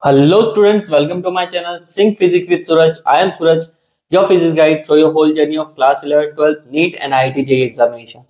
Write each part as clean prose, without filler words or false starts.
Hello students, welcome to my channel Sync Physics with Suraj. I am Suraj, your physics guide through your whole journey of class 11, 12, NEET and IIT JEE examination.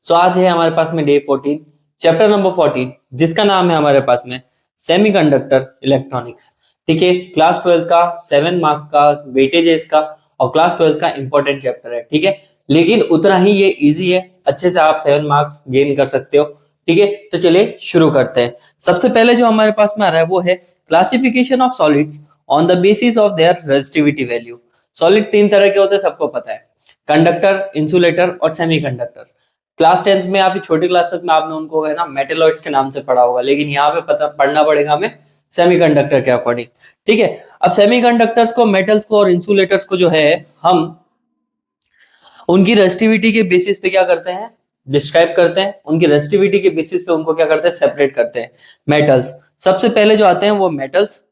So आज है हमारे पास में day 14, chapter number 14, जिसका नाम है हमारे पास में सेमीकंडक्टर इलेक्ट्रॉनिक्स। ठीक है, क्लास 12 का 7 मार्क का वेटेज है इसका और क्लास 12 का इंपॉर्टेंट चैप्टर है। ठीक है, लेकिन उतना ही ये इजी है, अच्छे से आप 7 मार्क्स गेन कर सकते हो। ठीक है, तो चलिए शुरू करते हैं। सबसे पहले जो हमारे पास में आ रहा है वो है classification of solids on the basis of their resistivity value. Solids तीन तरह के होते हैं, सबको पता है, कंडक्टर, इंसुलेटर और सेमीकंडक्टर। क्लास 10th में या फिर छोटी क्लासेस में आपने उनको है ना मेटलॉइड्स के नाम से पढ़ा होगा, लेकिन यहाँ पे पता पढ़ना पड़ेगा हमें सेमीकंडक्टर के अकॉर्डिंग। ठीक है, अब सेमीकंडक्टर्स को, मेटल्स को और इंसुलेटर्स को जो है हम उनकी रेजिस्टिविटी के बेसिस पे क्या करते हैं, डिस्क्राइब करते हैं। उनकी रेजिस्टिविटी के बेसिस पे उनको क्या करते हैं, सेपरेट करते हैं। मेटल्स सबसे पहले जो आते हैं वो metals,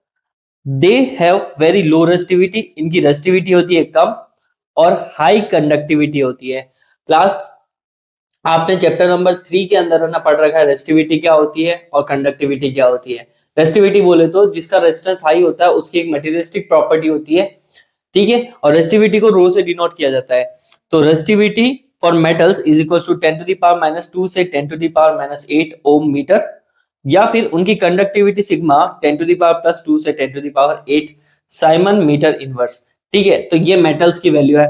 they have very low resistivity, इनकी रेजिस्टिविटी होती है कम और हाई कंडक्टिविटी होती है। क्लास आपने चैप्टर नंबर 3 के अंदर ना पढ़ रखा है रेजिस्टिविटी क्या होती है और कंडक्टिविटी क्या होती है। रेजिस्टिविटी बोले तो जिसका रेजिस्टेंस हाई होता है उसकी एक मटेरियलिस्टिक प्रॉपर्टी होती है। ठीक है, और रेजिस्टिविटी को रो से डिनोट किया जाता है। तो resistivity for metals is equal to 10 to the power -2 से 10 to the power -8 ohm metre, या फिर उनकी conductivity sigma 10 to the power +2 से 10 to the power 8 siemens metre inverse. ठीक है, तो ये मेटल्स की वैल्यू है।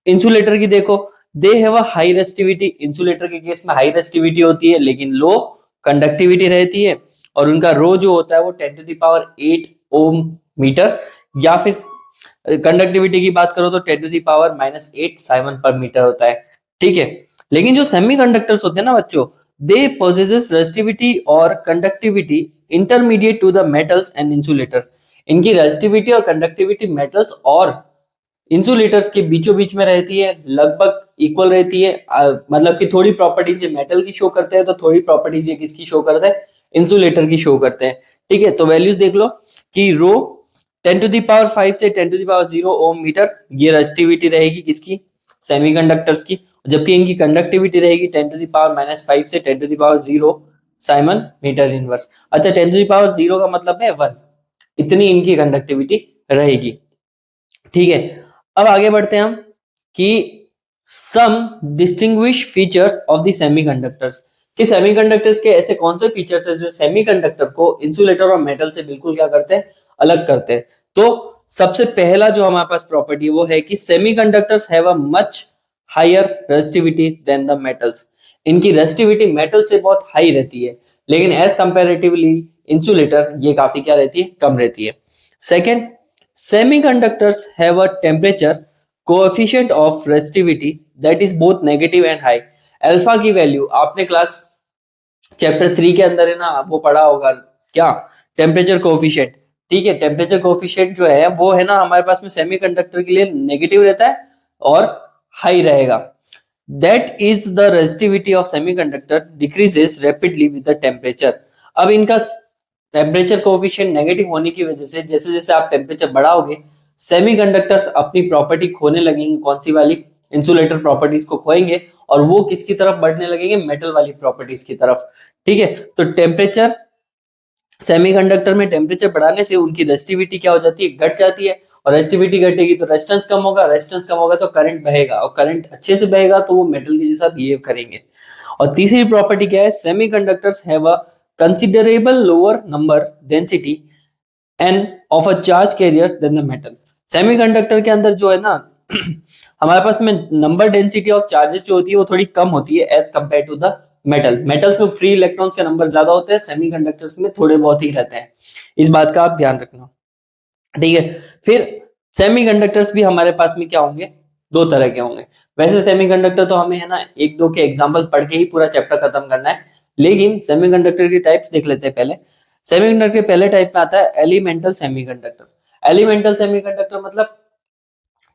इंसुलेटर की देखो, they have a high resistivity, insulator के केस में हाई रेजिस्टिविटी होती है लेकिन लो कंडक्टिविटी रहती है, और उनका रो जो होता है वो 10 to the power 8 ohm metre, या फिर कंडक्टिविटी की बात करो तो 10 टू द पावर -8 साइमन पर मीटर होता है। ठीक है, लेकिन जो सेमीकंडक्टर्स होते हैं ना बच्चों, दे पोजेसेस रेजिस्टिविटी और conductivity intermediate to the metals and insulator. इनकी रेजिस्टिविटी और कंडक्टिविटी मेटल्स और इंसुलेटर्स के बीचों बीच में रहती है, लगभग इक्वल रहती है। मतलब कि थोड़ी प्रॉपर्टीज ये मेटल की शो करते हैं तो थोड़ी प्रॉपर्टीज ये किसकी शो करते हैं, इंसुलेटर की शो करते हैं। ठीक है, तो वैल्यूज देख लो कि रो 10 टू द पावर 5 से 10 to the power 0 ohm metre, ये रेजिस्टिविटी रहेगी किसकी, सेमीकंडक्टर्स की, जबकि इनकी कंडक्टिविटी रहेगी 10 टू द पावर -5 से 10 to the power 0 siemens metre inverse. अच्छा, 10 टू द पावर 0 का मतलब है 1, इतनी इनकी कंडक्टिविटी रहेगी। ठीक है, अब आगे बढ़ते हैं हम कि some distinguish features of the semiconductors, कि सेमीकंडक्टर्स के ऐसे कौन से फीचर्स हैं जो सेमीकंडक्टर को इंसुलेटर और मेटल से बिल्कुल क्या करते हैं, अलग करते हैं। तो सबसे पहला जो हमारे पास प्रॉपर्टी वो है कि semiconductors have a much higher resistivity than the metals. इनकी रेजिस्टिविटी मेटल से बहुत हाई रहती है, लेकिन एज कंपैरेटिवली इंसुलेटर ये काफी क्या रहती है, कम रहती है। Second, semiconductors have a temperature coefficient of resistivity that is both negative and high। Alpha की वैल्यू आपने क्लास चैप्टर 3 के अंदर है ना वो पढ़ा होगा, क्या, टेम्परेचर कोफिशिएंट। ठीक है, टेम्परेचर कोफिशिएंट जो है वो है ना हमारे पास में सेमीकंडक्टर के लिए नेगेटिव रहता है और हाई रहेगा। That is the resistivity of semiconductor decreases rapidly with the temperature. अब इनका टेम्परेचर कोएफिशिएंट नेगेटिव होने की वजह से जैसे जैसे आप टेम्परेचर बढ़ाओगे सेमीकंडक्टर्स अपनी प्रॉपर्टी खोने लगेंगे, कौन सी वाली, इंसुलेटर प्रॉपर्टीज को खोएंगे, और वो किसकी तरफ बढ़ने लगेंगे, मेटल वाली प्रॉपर्टीज की तरफ। ठीक है, तो टेम्परेचर, सेमीकंडक्टर में टेम्परेचर बढ़ाने से उनकी रेजिस्टिविटी क्या हो जाती है, घट जाती है, और रेजिस्टिविटी घटेगी तो रेजिस्टेंस कम होगा, रेजिस्टेंस कम होगा तो करंट बहेगा, और करंट अच्छे से बहेगा तो वो मेटल के जैसा बिहेव करेंगे। और तीसरी प्रॉपर्टी क्या है, semiconductors have a considerable lower number density and of a charge carriers than the metal. Semiconductor के अंदर जो है ना हमारे पास में नंबर डेंसिटी ऑफ चार्जेस जो होती है वो थोड़ी कम होती है as compare to the metal. Metals में फ्री इलेक्ट्रॉन्स के नंबर ज्यादा होते हैं, सेमीकंडक्टर्स में थोड़े बहुत ही रहते हैं, इस बात का आप ध्यान रखना। ठीक है, फिर सेमीकंडक्टर्स भी हमारे पास में क्या होंगे, दो तरह के होंगे। वैसे सेमीकंडक्टर तो हमें है ना एक दो के एग्जांपल पढ़ के ही पूरा चैप्टर खत्म करना है, लेकिन सेमीकंडक्टर की टाइप्स देख लेते हैं पहले। सेमीकंडक्टर के पहले टाइप में आता है एलिमेंटल सेमीकंडक्टर। एलिमेंटल सेमीकंडक्टर मतलब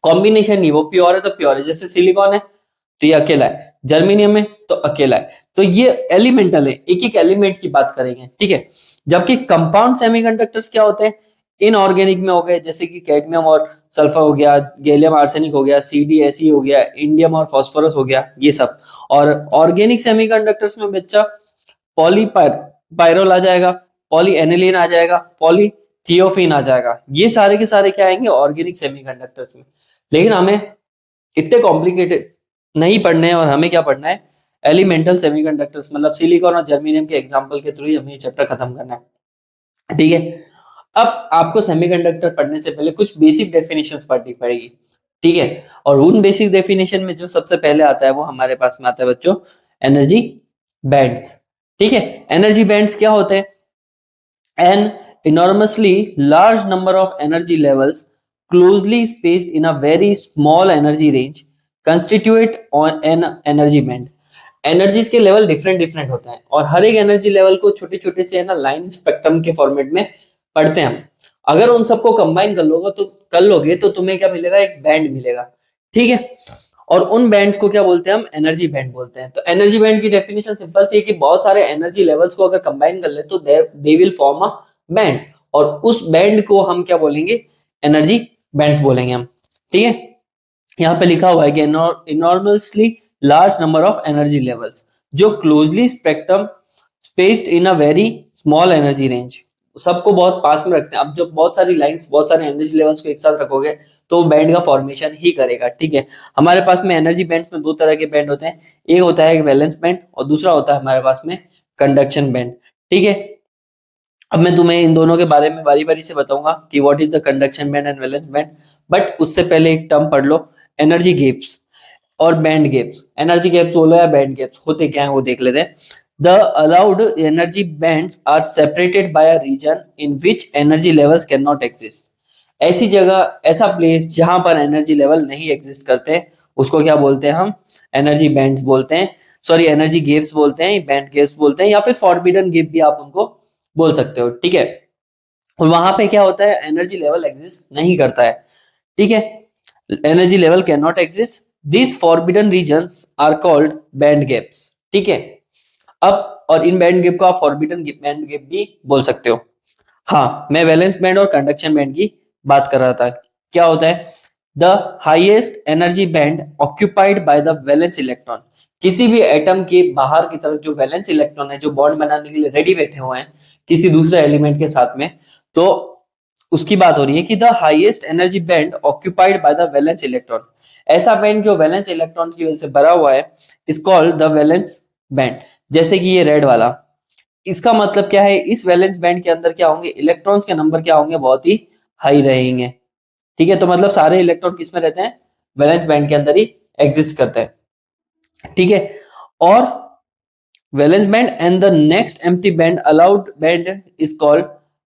कॉम्बिनेशन नहीं, वो प्योर है तो प्योर है, जैसे सिलिकॉन है तो ये अकेला है, जर्मेनियम है तो अकेला है, तो ये एलिमेंटल है, एक एक एलिमेंट की बात करेंगे। ठीक है, जबकि कंपाउंड सेमीकंडक्टर्स क्या होते हैं, इनऑर्गेनिक में हो गए, जैसे कि कैडमियम और सल्फर हो गया, गैलियम आर्सेनिक हो गया, CdSe हो गया, इंडियम और फास्फोरस हो गया, ये सब। और ऑर्गेनिक सेमीकंडक्टर्स में बच्चा पॉली पायरोल आ जाएगा, पॉली एनिलीन आ जाएगा, पॉली थियोफिन आ जाएगा। ये सारे के सारे क्या आएंगे ऑर्गेनिक सेमीकंडक्टर्स में। लेकिन हमें इतने कॉम्प्लिकेटेड नहीं पढ़ने हैं, और हमें क्या पढ़ना है एलिमेंटल सेमीकंडक्टर्स, मतलब सिलिकॉन और जर्मेनियम के एग्जांपल के थ्रू ही हमें ये चैप्टर खत्म करना है। ठीक है, अब आपको सेमीकंडक्टर पढ़ने से पहले कुछ बेसिक डेफिनेशंस पढ़नी पड़ेगी। ठीक है, और उन बेसिक डेफिनेशन में जो सबसे पहले आता है वो हमारे पास में आता है बच्चों एनर्जी बैंड्स। ठीक है, एनर्जी बैंड्स क्या होते हैं? An enormously large number of energy levels closely spaced in a very small energy range constitute on an energy band. Energies के लेवल डिफरेंट डिफरेंट होते हैं, और हर एक एनर्जी लेवल को छोटे छोटे से है ना लाइन स्पेक्ट्रम के फॉर्मेट में पढ़ते हैं हम। अगर उन सबको कंबाइन कर लोगे तो तुम्हें क्या मिलेगा, एक बैंड मिलेगा। ठीक है, और उन बैंड्स को क्या बोलते हैं हम, एनर्जी बैंड बोलते हैं। तो एनर्जी बैंड की डेफिनेशन सिंपल सी है कि बहुत सारे एनर्जी लेवल्स को अगर कंबाइन कर ले तो they will form a band, और उस बैंड को हम क्या बोलेंगे, एनर्जी बैंड्स बोलेंगे हम। ठीक है, यहाँ पे लिखा हुआ है कि enormously large number of energy levels जो closely spectrum spaced in a very small energy range, सबको बहुत पास में रखते हैं। अब जब बहुत सारी लाइंस बहुत सारे एनर्जी लेवल्स को एक साथ रखोगे तो बैंड का फॉर्मेशन ही करेगा। ठीक है, हमारे पास में एनर्जी बैंड्स में दो तरह के बैंड होते हैं, एक होता है वैलेंस बैंड और दूसरा होता है हमारे पास में कंडक्शन बैंड। ठीक है, अब मैं तुम्हें इन दोनों के बारे में बारी बारी से बताऊंगा कि what is the conduction band and valence band, but उससे पहले एक टर्म पढ़ लो, एनर्जी गैप्स और बैंड गैप्स। एनर्जी गैप्स बोलो या बैंड गैप्स होते क्या है वो देख लेते हैं। The allowed energy bands are separated by a region in which energy levels can not exist. ऐसी जगह, ऐसा प्लेस जहां पर एनर्जी लेवल नहीं एग्जिस्ट करते, उसको क्या बोलते हैं हम, एनर्जी बैंड्स बोलते हैं, सॉरी एनर्जी गैप्स बोलते हैं, बैंड गैप्स बोलते हैं, या फिर फॉरबिडन गैप भी आप उनको बोल सकते हो। ठीक है, और वहां पे क्या होता है, एनर्जी लेवल एग्जिस्ट नहीं करता है। ठीक है, energy level can not exist, this forbidden regions are called band gaps. ठीक है, अब और इन बैंड गैप को आप फॉरबिडन बैंड गैप भी बोल सकते हो। हाँ, मैं वैलेंस बैंड और कंडक्शन बैंड की बात कर रहा था। क्या होता है, the highest energy band occupied by the valence electron, किसी भी एटम के बाहर की तरफ जो वैलेंस इलेक्ट्रॉन है, जो बॉन्ड बनाने के लिए रेडी बैठे हुए हैं किसी दूसरे एलिमेंट के साथ में, तो उसकी बात हो रही है कि the highest energy band occupied by the valence electron. ऐसा बैंड जो वैलेंस इलेक्ट्रॉन की वजह से भरा हुआ है is called the valence band. जैसे कि ये रेड वाला, इसका मतलब क्या है, इस वैलेंस बैंड के अंदर क्या होंगे, इलेक्ट्रॉन्स के नंबर क्या होंगे, बहुत ही हाई रहेंगे। ठीक है, तो मतलब सारे इलेक्ट्रॉन किस में रहते हैं, वैलेंस बैंड के अंदर ही एग्जिस्ट करते हैं। ठीक है, और valence band and the next empty band allowed band is called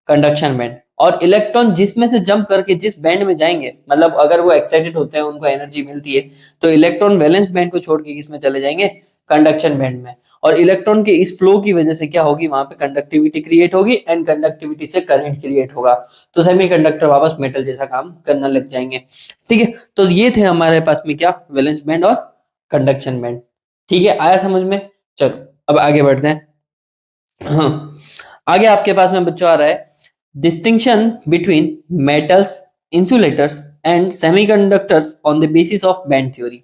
conduction band. और इलेक्ट्रॉन जिसमें से जंप करके जिस बैंड में जाएंगे, मतलब अगर वो एक्साइटेड होते हैं उनको एनर्जी मिलती है, तो इलेक्ट्रॉन वैलेंस बैंड को छोड़ के किसमें चले जाएंगे, कंडक्शन बैंड में। और इलेक्ट्रॉन के इस फ्लो की वजह से क्या होगी, वहां पे कंडक्टिविटी क्रिएट होगी, एंड कंडक्टिविटी से करंट क्रिएट होगा, तो सेमीकंडक्टर वापस मेटल जैसा काम करने लग जाएंगे। ठीक है, तो ये थे हमारे पास में क्या, वैलेंस बैंड और कंडक्शन बैंड। ठीक है, आया समझ में? चलो अब आगे बढ़ते हैं। हाँ, आगे आपके पास में बच्चों आ रहा है distinction between metals, insulators and semiconductors on the basis of band theory.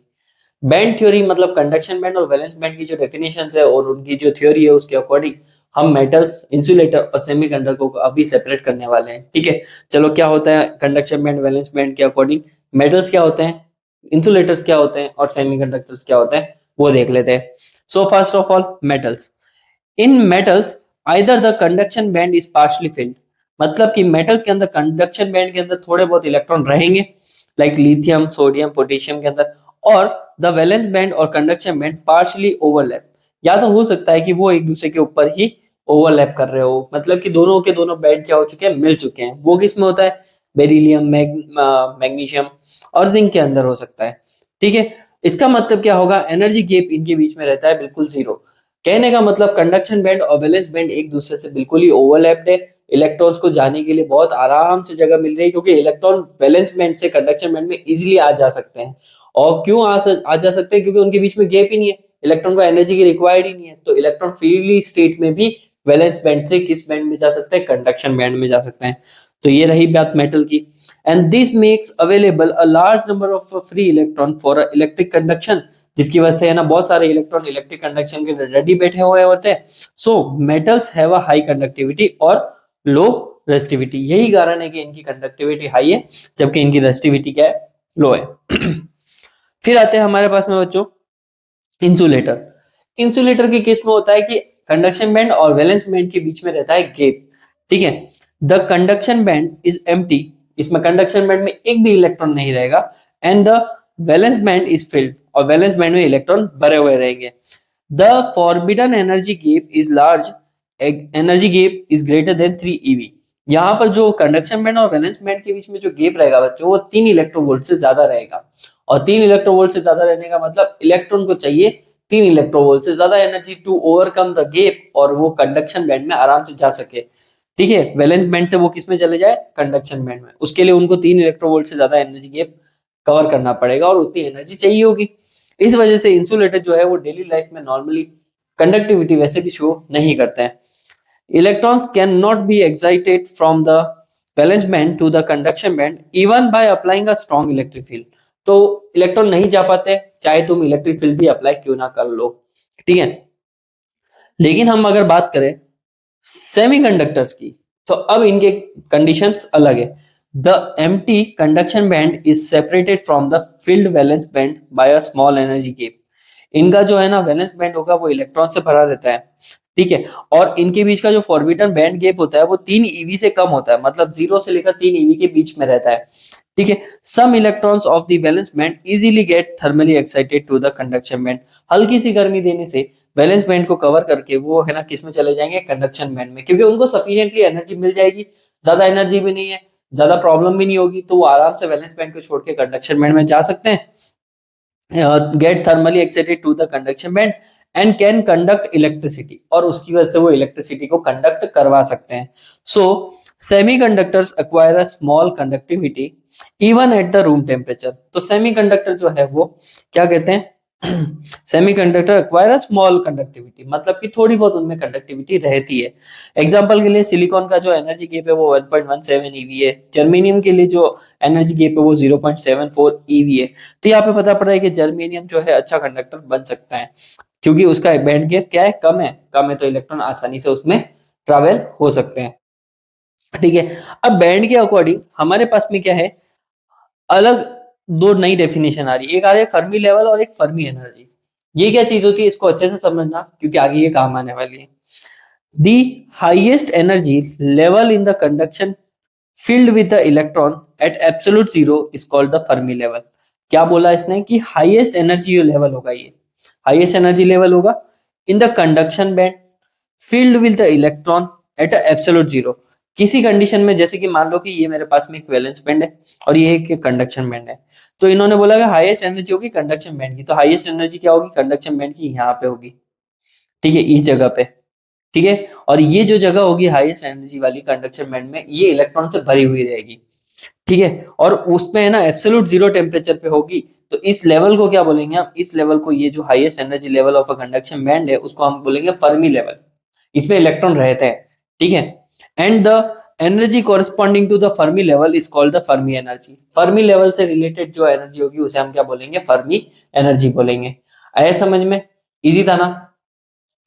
Band theory मतलब कंडक्शन बैंड और वैलेंस बैंड की जो डेफिनेशन है और उनकी जो थ्योरी है उसके अकॉर्डिंग हम मेटल्स, इंसुलेटर और सेमीकंडक्टर को अभी सेपरेट करने वाले हैं। ठीक है, चलो क्या होता है कंडक्शन बैंड, वैलेंस बैंड के अकॉर्डिंग मेटल्स क्या होते हैं, इंसुलेटर्स क्या होते हैं और सेमीकंडक्टर्स क्या होते हैं वो देख लेते हैं। So first of all metals, in metals either the conduction band is partially field, मतलब कि मेटल्स के अंदर कंडक्शन बैंड के अंदर थोड़े बहुत इलेक्ट्रॉन रहेंगे, लाइक लिथियम, सोडियम, पोटेशियम के अंदर, और द वैलेंस बैंड और कंडक्शन बैंड पार्शली ओवरलैप, या तो हो सकता है कि वो एक दूसरे के ऊपर ही ओवरलैप कर रहे हो, मतलब कि दोनों के दोनों बैंड क्या हो चुके हैं, मिल चुके हैं। वो किस में होता है, बेरिलियम, मैग्नीशियम और जिंक के अंदर हो सकता है। ठीक है, इसका मतलब क्या होगा, एनर्जी गैप इनके बीच में रहता है बिल्कुल जीरो। कहने का मतलब कंडक्शन बैंड और वैलेंस बैंड एक दूसरे से बिल्कुल ही ओवरलैप्ड है, इलेक्ट्रॉन्स को जाने के लिए बहुत आराम से जगह मिल रही है, क्योंकि इलेक्ट्रॉन वैलेंस बैंड से कंडक्शन बैंड में इजीली आ जा सकते हैं। और क्यों आ जा सकते हैं, क्योंकि उनके बीच में गैप ही नहीं है, इलेक्ट्रॉन को एनर्जी की रिक्वायर्ड ही नहीं है, तो इलेक्ट्रॉन फ्रीली स्टेट में भी वैलेंस बैंड से किस बैंड में जा सकते हैं, कंडक्शन बैंड में जा सकते हैं। तो ये रही बात मेटल की, and this makes available a large number of free electron for electric conduction, जिसकी वजह से है ना बहुत सारे इलेक्ट्रॉन इलेक्ट्रिक कंडक्शन के रेडी बैठे हुए होते हैं। So metals have a high conductivity और लो रेसिस्टिविटी। यही कारण है कि इनकी कंडक्टिविटी हाई है जबकि इनकी रेसिस्टिविटी क्या है, लो है। फिर आते हैं हमारे पास में बच्चों इंसुलेटर। इंसुलेटर के केस में होता है कि कंडक्शन बैंड और वैलेंस बैंड के बीच में रहता है गैप, ठीक है। The conduction band is empty, इसमें कंडक्शन बैंड में एक भी इलेक्ट्रॉन नहीं रहेगा, and the valence band is filled, और वैलेंस बैंड में इलेक्ट्रॉन भरे हुए रहेंगे। The forbidden energy gap is large, energy gap is greater than 3 eV। यहाँ पर जो कंडक्शन बैंड और वैलेंस बैंड के बीच में जो गैप रहेगा बच्चों, वो 3 इलेक्ट्रोवोल्ट से ज्यादा रहेगा। और 3 इलेक्ट्रोवोल्ट से ज्यादा रहने का मतलब इलेक्ट्रॉन को चाहिए 3 इलेक्ट्रोवोल्ट से ज्यादा energy to overcome the gap, और वो कंडक्शन बैंड में आराम से जा सके, ठीक है। वैलेंस बैंड से वो किस में चले जाए, कंडक्शन बैंड में। उसके लिए उनको 3 इलेक्ट्रोवोल्ट से ज्यादा एनर्जी गैप कवर करना पड़ेगा और उतनी एनर्जी चाहिए होगी। इस वजह से इंसुलेटर जो है वो डेली लाइफ में नॉर्मली कंडक्टिविटी वैसे भी शो नहीं करते हैं। Electrons can not be excited from the valence band to the conduction band even by applying a strong electric field. तो इलेक्ट्रॉन नहीं जा पाते चाहे तुम इलेक्ट्रिक फील्ड भी अप्लाई क्यों ना कर लो, ठीक है। लेकिन हम अगर बात करें सेमीकंडक्टर्स की, तो अब इनके कंडीशंस अलग है। The empty conduction band is separated from the field valence band by a small energy gap. इनका जो है ना वैलेंस बैंड होगा वो इलेक्ट्रॉन से भरा रहता है, ठीक है। और इनके बीच का जो फॉरबिडन बैंड गैप होता है वो 3 eV से कम होता है, मतलब 0 से लेकर 3 eV के बीच में रहता है, ठीक है। Some electrons of the valence band easily get thermally excited to the conduction band. हल्की सी गर्मी देने से वैलेंस बैंड को कवर करके वो है ना किस में चले जाएंगे, कंडक्शन बैंड में, क्योंकि उनको सफिशिएंटली एनर्जी मिल जाएगी, ज्यादा एनर्जी भी नहीं है, ज्यादा प्रॉब्लम भी नहीं होगी, तो वो आराम से वैलेंस बैंड को छोड़ के कंडक्शन बैंड में जा सकते हैं, get thermally excited to the conduction band and can conduct electricity, और उसकी वजह से वो इलेक्ट्रिसिटी को कंडक्ट करवा सकते हैं। So semiconductors acquire a small conductivity even at the room temperature. तो सेमीकंडक्टर जो है वो क्या कहते हैं, semiconductor acquire a small conductivity, मतलब कि थोड़ी बहुत उनमें कंडक्टिविटी रहती है। एग्जांपल के लिए सिलिकॉन का जो एनर्जी गैप है वो 1.17 eV है, जर्मेनियम के लिए जो एनर्जी गैप है वो 0.74 eV है। तो यहाँ पे पता पड़ा है कि जर्मेनियम जो है अच्छा कंडक्टर बन सकता है, क्योंकि उसका बैंड गैप क्या है, कम है तो इलेक्ट्रॉन आसानी से उसमें ट्रेवल हो सकते हैं, ठीक है। अब बैंड के अकॉर्डिंग हमारे पास में क्या है, अलग दो नई डेफिनेशन आ रही है, एक आ रही है फर्मी लेवल और एक फर्मी एनर्जी। ये क्या चीज होती है, इसको अच्छे से समझना क्योंकि आगे ये काम आने वाली है। The highest energy level in the conduction filled with the electron at absolute zero is called the Fermi level। क्या बोला इसने कि हाईएस्ट एनर्जी लेवल होगा, ये हाईएस्ट एनर्जी लेवल होगा in the conduction band filled with the electron at a absolute zero। किसी condition में, जैसे कि मान लो कि ये मेरे पास में एक वैलेंस बैंड है और ये एक कंडक्शन बैंड है, तो इन्होंने बोला कि हाईएस्ट एनर्जी होगी कंडक्शन बैंड की, तो हाईएस्ट एनर्जी क्या होगी, कंडक्शन बैंड की यहाँ पे होगी, ठीक है, इस जगह पे, ठीक है। और ये जो जगह होगी हाईएस्ट एनर्जी वाली कंडक्शन बैंड में, ये इलेक्ट्रॉन से भरी हुई रहेगी, ठीक है। और उसमें है ना एब्सोल्यूट जीरो टेम्परेचर पे होगी, तो इस लेवल को क्या बोलेंगे हम, इस लेवल को, ये जो highest energy level of a conduction band है उसको हम बोलेंगे फर्मी लेवल। इसमें इलेक्ट्रॉन रहते हैं, ठीक है। And the energy corresponding to the Fermi level is called the Fermi energy. Fermi level से रिलेटेड जो एनर्जी होगी उसे हम क्या बोलेंगे, फर्मी एनर्जी बोलेंगे। आया समझ में, इजी था ना।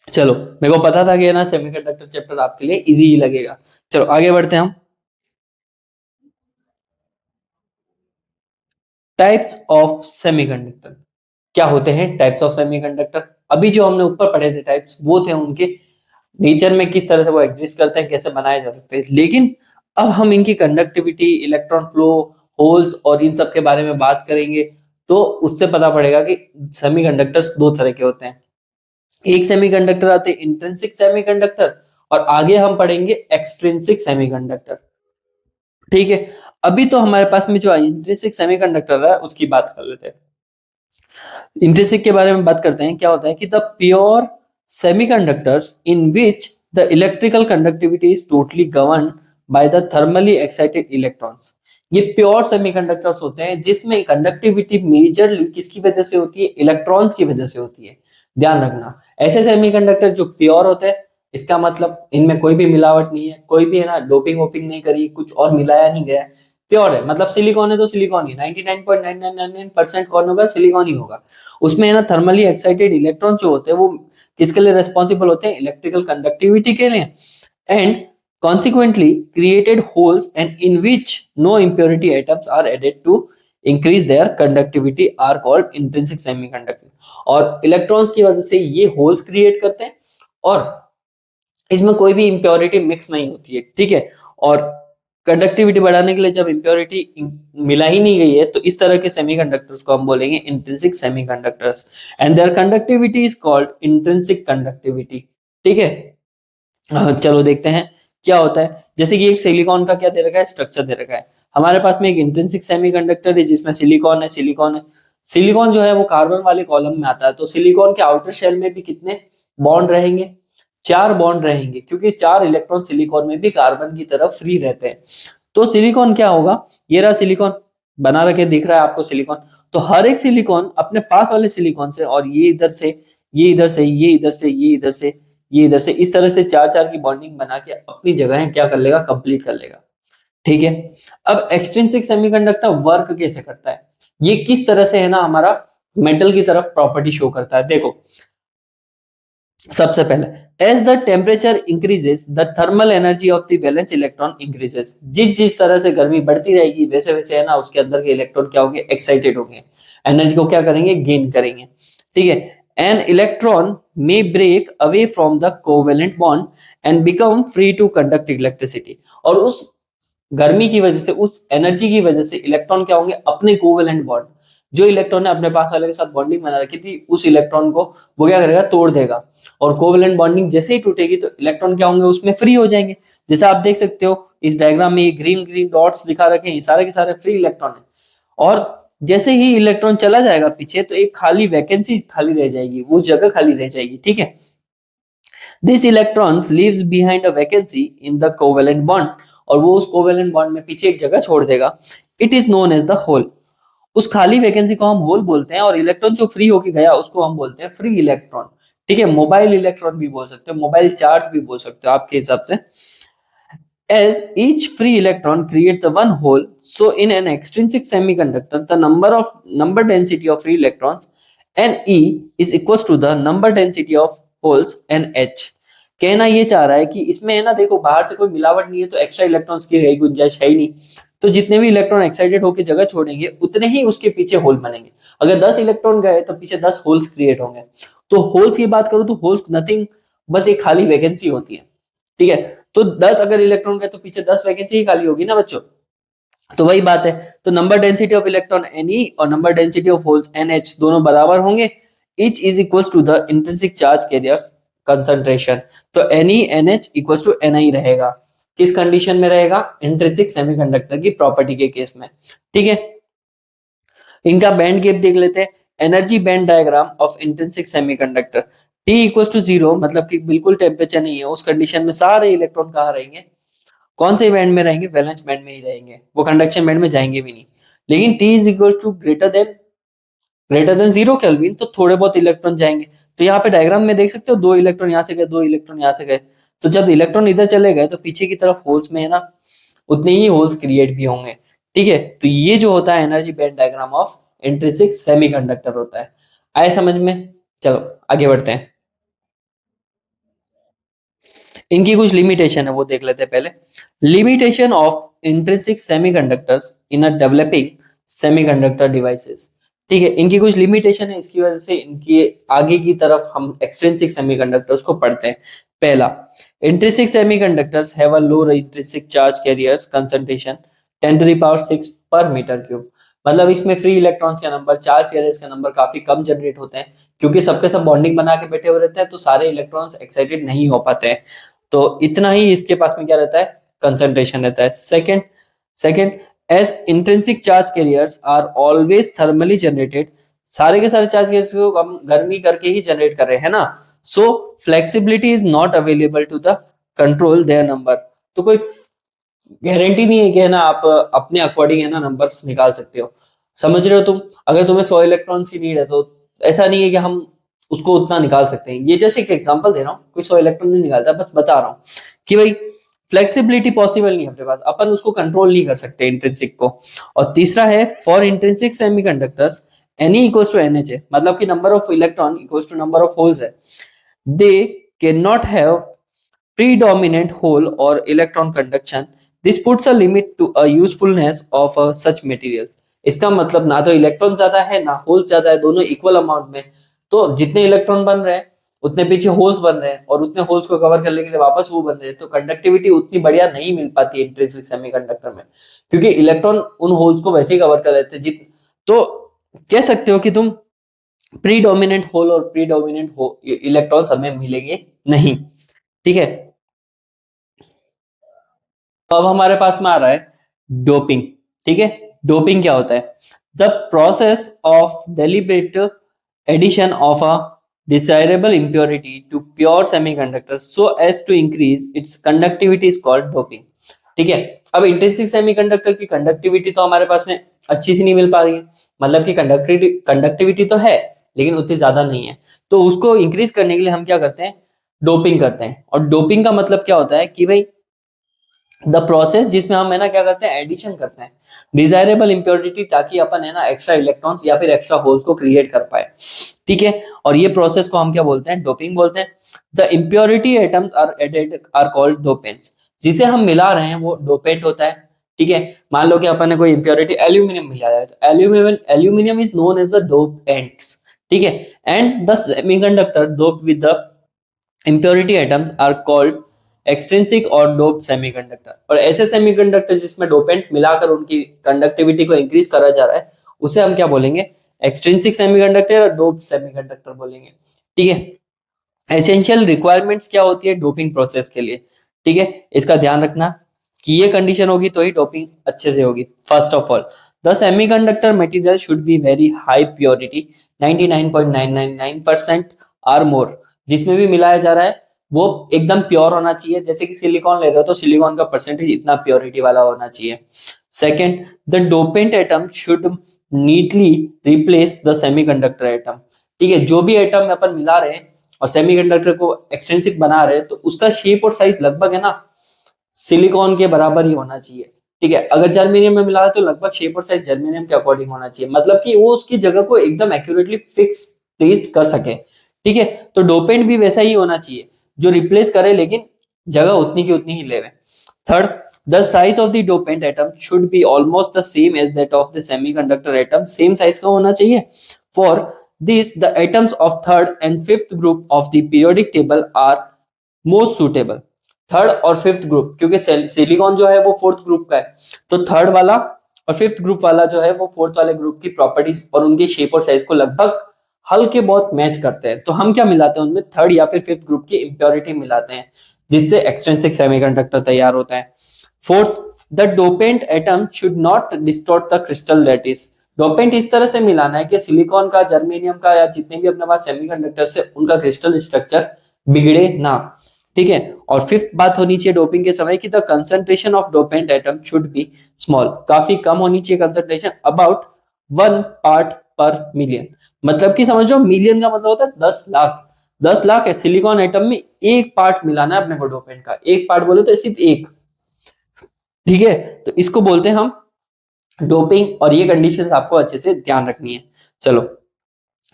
चलो, मेरे को पता था कि ना सेमीकंडक्टर चैप्टर आपके लिए इजी ही लगेगा। चलो आगे बढ़ते हैं हम। टाइप्स ऑफ सेमीकंडक्टर, क्या होते हैं टाइप्स ऑफ सेमीकंडक्टर। अभी जो हमने ऊपर पढ़े थे टाइप्स, वो थे उनके नेचर में, किस तरह से वो एग्जिस्ट करते हैं, कैसे बनाए जा सकते हैं। लेकिन अब हम इनकी कंडक्टिविटी, इलेक्ट्रॉन फ्लो, होल्स और इन सब के बारे में बात करेंगे, तो उससे पता पड़ेगा कि सेमीकंडक्टर्स दो तरह के होते हैं। एक सेमीकंडक्टर आते हैं इंट्रिंसिक सेमीकंडक्टर, और आगे हम पढ़ेंगे एक्सट्रिंसिक सेमीकंडक्टर, ठीक है। अभी तो हमारे पास में जो इंट्रिंसिक सेमीकंडक्टर है उसकी बात कर लेते हैं। इंट्रिंसिक के बारे में बात करते हैं। क्या होता है कि the pure semiconductors in which the electrical conductivity is totally govern by the thermally excited electrons. ये प्योर सेमीकंडक्टर्स होते हैं जिसमें कंडक्टिविटी मेजरली किसकी वजह से होती है, इलेक्ट्रॉन्स की वजह से होती है। ध्यान रखना, ऐसे सेमीकंडक्टर जो प्योर होते हैं, इसका मतलब इनमें कोई भी मिलावट नहीं है, कोई भी है ना डोपिंग वोपिंग नहीं करी, कुछ और मिलाया नहीं गया, प्योर है। मतलब सिलिकॉन है तो सिलिकॉन ही, 99.9999% कौन होगा, सिलिकॉन ही होगा। उसमें है ना थर्मली एक्साइटेड इलेक्ट्रॉन जो होते हैं वो किसके लिए रेस्पॉन्सिबल होते हैं, इलेक्ट्रिकल कंडक्टिविटी के लिए। And consequently created holes and in which no impurity atoms are added to increase their conductivity are called intrinsic semiconductor। और इलेक्ट्रॉन्स की वजह से ये होल्स क्रिएट करते हैं और इसमें कोई भी इम्प्योरिटी मिक्स नहीं होती है, ठीक है। और कंडक्टिविटी बढ़ाने के लिए जब इम्प्योरिटी मिला ही नहीं गई है तो इस तरह के सेमीकंडक्टर्स को हम बोलेंगे intrinsic semiconductors and their conductivity is called intrinsic conductivity, ठीक है। चलो देखते हैं क्या होता है। जैसे कि एक सिलिकॉन का क्या दे रखा है, स्ट्रक्चर दे रखा है। हमारे पास में एक इंट्रिंसिक सेमीकंडक्टर है जिसमें सिलिकॉन है, सिलिकॉन जो है वो कार्बन वाले कॉलम में आता है। तो सिलिकॉन के आउटर शेल में भी कितने बॉन्ड रहेंगे, 4 बॉन्ड रहेंगे, क्योंकि 4 इलेक्ट्रॉन सिलिकॉन में भी कार्बन की तरफ फ्री रहते हैं। तो सिलिकॉन क्या होगा, ये रहा सिलिकॉन बना रखे, दिख रहा है आपको सिलिकॉन। तो हर एक सिलिकॉन अपने पास वाले सिलिकॉन से और ये इधर से, ये इधर से, ये इधर से, ये इधर से, ये इधर से, इस तरह से 4 की बॉन्डिंग बना के अपनी जगह क्या कर लेगा, कंप्लीट कर लेगा, ठीक है। अब एक्सट्रिंसिक सेमीकंडक्टर वर्क कैसे करता है, ये किस तरह से है ना हमारा मेटल की तरफ प्रॉपर्टी शो करता है। देखो सबसे पहले as the temperature increases the thermal energy of the valence electron increases. जिस जिस तरह से गर्मी बढ़ती रहेगी वैसे वैसे है ना उसके अंदर के इलेक्ट्रॉन क्या होंगे, एक्साइटेड होंगे, एनर्जी को क्या करेंगे, गेन करेंगे, ठीक है। An electron may break away from the covalent bond and become free to conduct electricity. और उस गर्मी की वजह से, उस एनर्जी की वजह से इलेक्ट्रॉन क्या होंगे, अपने कोवेलेंट बॉन्ड, जो इलेक्ट्रॉन ने अपने पास वाले के साथ बॉन्डिंग बना रखी थी उस इलेक्ट्रॉन को वो क्या करेगा, तोड़ देगा। और कोवेलेंट बॉन्डिंग जैसे ही टूटेगी तो इलेक्ट्रॉन क्या होंगे, उसमें फ्री हो जाएंगे। जैसे आप देख सकते हो इस डायग्राम में ये ग्रीन ग्रीन डॉट्स दिखा रखे हैं, सारे के सारे फ्री इलेक्ट्रॉन है। और जैसे ही इलेक्ट्रॉन चला जाएगा पीछे तो एक खाली वैकेंसी खाली रह जाएगी, वो जगह खाली रह जाएगी, ठीक है। This electron leaves behind a vacancy in the covalent bond, और वो उस कोवेलेंट बॉन्ड में पीछे एक जगह छोड़ देगा। It is known as the hole. उस खाली वैकेंसी को हम होल बोलते हैं और इलेक्ट्रॉन जो फ्री होके गया उसको हम बोलते हैं फ्री इलेक्ट्रॉन, ठीक है। मोबाइल इलेक्ट्रॉन भी बोल सकते हो, मोबाइल चार्ज भी बोल सकते हो आपके हिसाब से। As each free electron creates the one hole, so in an extrinsic semiconductor, the number density of free electrons Ne is equals to the number density of holes NH। कहना ये चाह रहा है कि इसमें है ना, देखो बाहर से कोई मिलावट नहीं है तो एक्स्ट्रा इलेक्ट्रॉन्स की रही गुंजाइश है ही नहीं। तो जितने भी इलेक्ट्रॉन एक्साइटेड होकर जगह छोड़ेंगे उतने ही उसके पीछे होल बनेंगे। अगर 10 इलेक्ट्रॉन गए तो पीछे 10 होल्स क्रिएट होंगे। तो होल्स की बात करूं तो होल्स नथिंग, बस एक खाली वैकेंसी होती है, ठीक है। तो 10 अगर इलेक्ट्रॉन गए तो पीछे 10 वैकेंसी ही खाली होगी ना बच्चों। तो वही बात है। तो number density of electron Ne और number density of holes NH दोनों बराबर होंगे। Each is equals to the intrinsic charge carriers concentration. तो NeNH इक्वल्स टू Ni रहेगा। किस कंडीशन में रहेगा, इंट्रिंसिक सेमीकंडक्टर की प्रॉपर्टी के केस में, ठीक है। इनका बैंड गैप देख लेते हैं। Energy band diagram of intrinsic semiconductor, T equals to 0 मतलब कि बिल्कुल टेम्परेचर नहीं है, उस कंडीशन में सारे इलेक्ट्रॉन कहाँ रहेंगे, कौन से बैंड में रहेंगे, वैलेंस बैंड में ही रहेंगे, वो कंडक्शन बैंड में जाएंगे भी नहीं। लेकिन T is equal to greater than 0 kelvin तो थोड़े बहुत इलेक्ट्रॉन जाएंगे। तो यहाँ पे डायग्राम में देख सकते हो 2 इलेक्ट्रॉन यहाँ से गए, 2 इलेक्ट्रॉन यहाँ से गए। तो जब इलेक्ट्रॉन इधर चले गए तो पीछे की तरफ होल्स में है ना उतने ही होल्स क्रिएट भी होंगे, ठीक है। तो ये जो होता है energy band diagram of intrinsic semiconductor होता है। आए समझ में। चलो आगे बढ़ते हैं। इनकी कुछ लिमिटेशन है वो देख लेते हैं पहले। Limitation of intrinsic semiconductors in a developing semiconductor devices, ठीक है। इनकी कुछ लिमिटेशन है, इसकी वजह से इनकी आगे की तरफ हम एक्सट्रिंसिक सेमीकंडक्टर्स को पढ़ते हैं। पहला, intrinsic semiconductors have a low intrinsic charge carriers concentration 10⁶ पर मीटर क्यूब। मतलब इसमें फ्री इलेक्ट्रॉन्स का नंबर, चार्ज कैरियर्स का नंबर काफी कम जनरेट होते हैं, क्योंकि सबके सब बॉन्डिंग बना के बैठे हुए रहते हैं तो सारे इलेक्ट्रॉन्स एक्साइटेड नहीं हो पाते हैं। तो इतना ही इसके पास में क्या रहता है, कंसंट्रेशन रहता है। Second as intrinsic charge carriers are always thermally generated. सारे के सारे चार्ज कैरियर्स को हम गर्मी करके ही जनरेट कर रहे हैं ना। So flexibility is not available to the control their number. तो कोई गारंटी नहीं है कि है ना आप अपने अकॉर्डिंग है ना नंबर्स निकाल सकते हो। समझ रहे हो तुम, अगर तुम्हें 100 इलेक्ट्रॉन्स की नीड है तो ऐसा नहीं है कि हम उसको उतना निकाल सकते हैं। ये जस्ट एक एग्जांपल दे रहा हूँ, कोई 100 इलेक्ट्रॉन नहीं निकालता, बस बता रहा हूँ कि भाई फ्लेक्सिबिलिटी पॉसिबल नहीं है अपने पास, अपन उसको कंट्रोल नहीं कर सकते इंट्रिंसिक को। और तीसरा है for intrinsic semiconductors Ne equals to NH है, मतलब कि number of electron equals to number of holes है। They can not have predominant hole or electron conduction. This puts a limit to a usefulness of such materials. इसका मतलब ना तो electron ज्यादा है ना होल्स ज्यादा है, दोनों इक्वल अमाउंट में। तो जितने इलेक्ट्रॉन बन रहे हैं उतने पीछे होल्स बन रहे हैं, और उतने होल्स को कवर करने के लिए वापस वो बन रहे हैं, तो कंडक्टिविटी उतनी बढ़िया नहीं मिल पाती है इंट्रिंसिक सेमीकंडक्टर में, क्योंकि इलेक्ट्रॉन उन होल्स को वैसे ही कवर कर लेते हैं। तो कह सकते हो कि तुम प्रीडोमिनेंट होल और प्रीडोमिनेंट इलेक्ट्रॉन्स हमें मिलेंगे नहीं। ठीक है, अब हमारे पास में आ रहा है डोपिंग। ठीक है, डोपिंग क्या होता है? The process of deliberate addition of a desirable impurity to pure semiconductor so as to increase its conductivity is called doping. ठीक है, अब इंट्रिंसिक सेमीकंडक्टर की कंडक्टिविटी तो हमारे पास में अच्छी सी नहीं मिल पा रही है, मतलब कि कंडक्टिविटी तो है लेकिन उतनी ज्यादा नहीं है, तो उसको इंक्रीज करने के लिए हम क्या करते हैं? डोपिंग करते हैं। और डोपिंग का मतलब क्या होता है कि भाई द प्रोसेस जिसमें हम है ना क्या करते हैं? एडिशन करते हैं डिजायरेबल इंप्योरिटी, ताकि अपन है ना एक्स्ट्रा इलेक्ट्रॉन्स या फिर एक्स्ट्रा होल्स को क्रिएट कर पाए। ठीक है, और ये प्रोसेस को हम क्या बोलते हैं? डोपिंग बोलते हैं। The impurity atoms are added are called dopants. जिसे हम मिला रहे हैं वो डोपेंट होता है। ठीक है, मान लो कि अपन ने कोई इम्प्योरिटी एल्यूमिनियम मिला है, तो aluminium is known as the dopants. ठीक है, and the semiconductor doped with the impurity atoms are called extrinsic or doped semiconductor. और ऐसे सेमीकंडक्टर जिसमें डोपेंट मिलाकर उनकी कंडक्टिविटी को इंक्रीज करा जा रहा है उसे हम क्या बोलेंगे? एक्सट्रिंसिक सेमीकंडक्टर और डोप्ड सेमीकंडक्टर बोलेंगे। ठीक है, एसेंशियल रिक्वायरमेंट्स क्या होती है डोपिंग प्रोसेस के लिए? ठीक है, इसका ध्यान रखना कि ये कंडीशन होगी तो ही डोपिंग अच्छे से होगी। First of all, the semiconductor material should be very high purity 99.999% or more. जिसमें भी मिलाया जा रहा है वो एकदम प्योर होना चाहिए। जैसे कि सिलिकॉन ले रहे हो तो सिलिकॉन का परसेंटेज इतना प्योरिटी वाला होना चाहिए। Second, the dopant atom should neatly replace the semiconductor atom. ठीक है, जो भी एटम में अपन मिला रहे हैं और सेमीकंडक्टर को एक्सट्रिंसिक बना रहे हैं तो उसका शेप और साइज लगभग है ना सिलिकॉन के बराबर ही होना चाहिए। ठीक है, अगर जर्मेनियम में मिला रहा है तो लगभग शेप और साइज जर्मेनियम के अकॉर्डिंग होना चाहिए, मतलब कि वो उसकी जगह को एकदम एक्यूरेटली फिक्स प्लेस कर सके। ठीक है, तो डोपेंट भी वैसा ही होना चाहिए जो रिप्लेस करे लेकिन जगह उतनी की उतनी ही लेवे। Third, the size of the dopant atom should be almost the same as that of the semiconductor atom. Same size का होना चाहिए। For this the atoms of third and fifth group of the periodic table are most suitable. Third और fifth group, क्योंकि silicon जो है वो fourth group का है, तो थर्ड वाला और फिफ्थ ग्रुप वाला जो है वो फोर्थ वाले ग्रुप की प्रॉपर्टीज और उनके शेप और साइज को लगभग हल्के बहुत मैच करते हैं। तो हम क्या मिलाते हैं उनमें? थर्ड या फिर फिफ्थ ग्रुप की इंप्योरिटी मिलाते हैं, जिससे एक्सट्रिंसिक सेमीकंडक्टर तैयार होता है। Fourth, the dopant atom should not distort the crystal lattice. Dopant इस तरह से मिलाना है कि सिलिकॉन का, जर्मेनियम का या जितने भी अपने पास सेमीकंडक्टर से उनका क्रिस्टल स्ट्रक्चर बिगड़े ना। ठीक है, और फिफ्थ बात होनी चाहिए डोपिंग के समय कि the concentration of dopant atom should B small. काफी कम होनी चाहिए कंसंट्रेशन, अबाउट 1 पार्ट पर मिलियन। मतलब कि समझो मिलियन का मतलब होता है 10 लाख। 10 लाख है सिलिकॉन एटम में एक पार्ट मिलाना है अपने को डोपेंट का। एक पार्ट बोले तो सिर्फ एक। ठीक है, तो इसको बोलते हैं हम डोपिंग, और ये कंडीशन आपको अच्छे से ध्यान रखनी है। चलो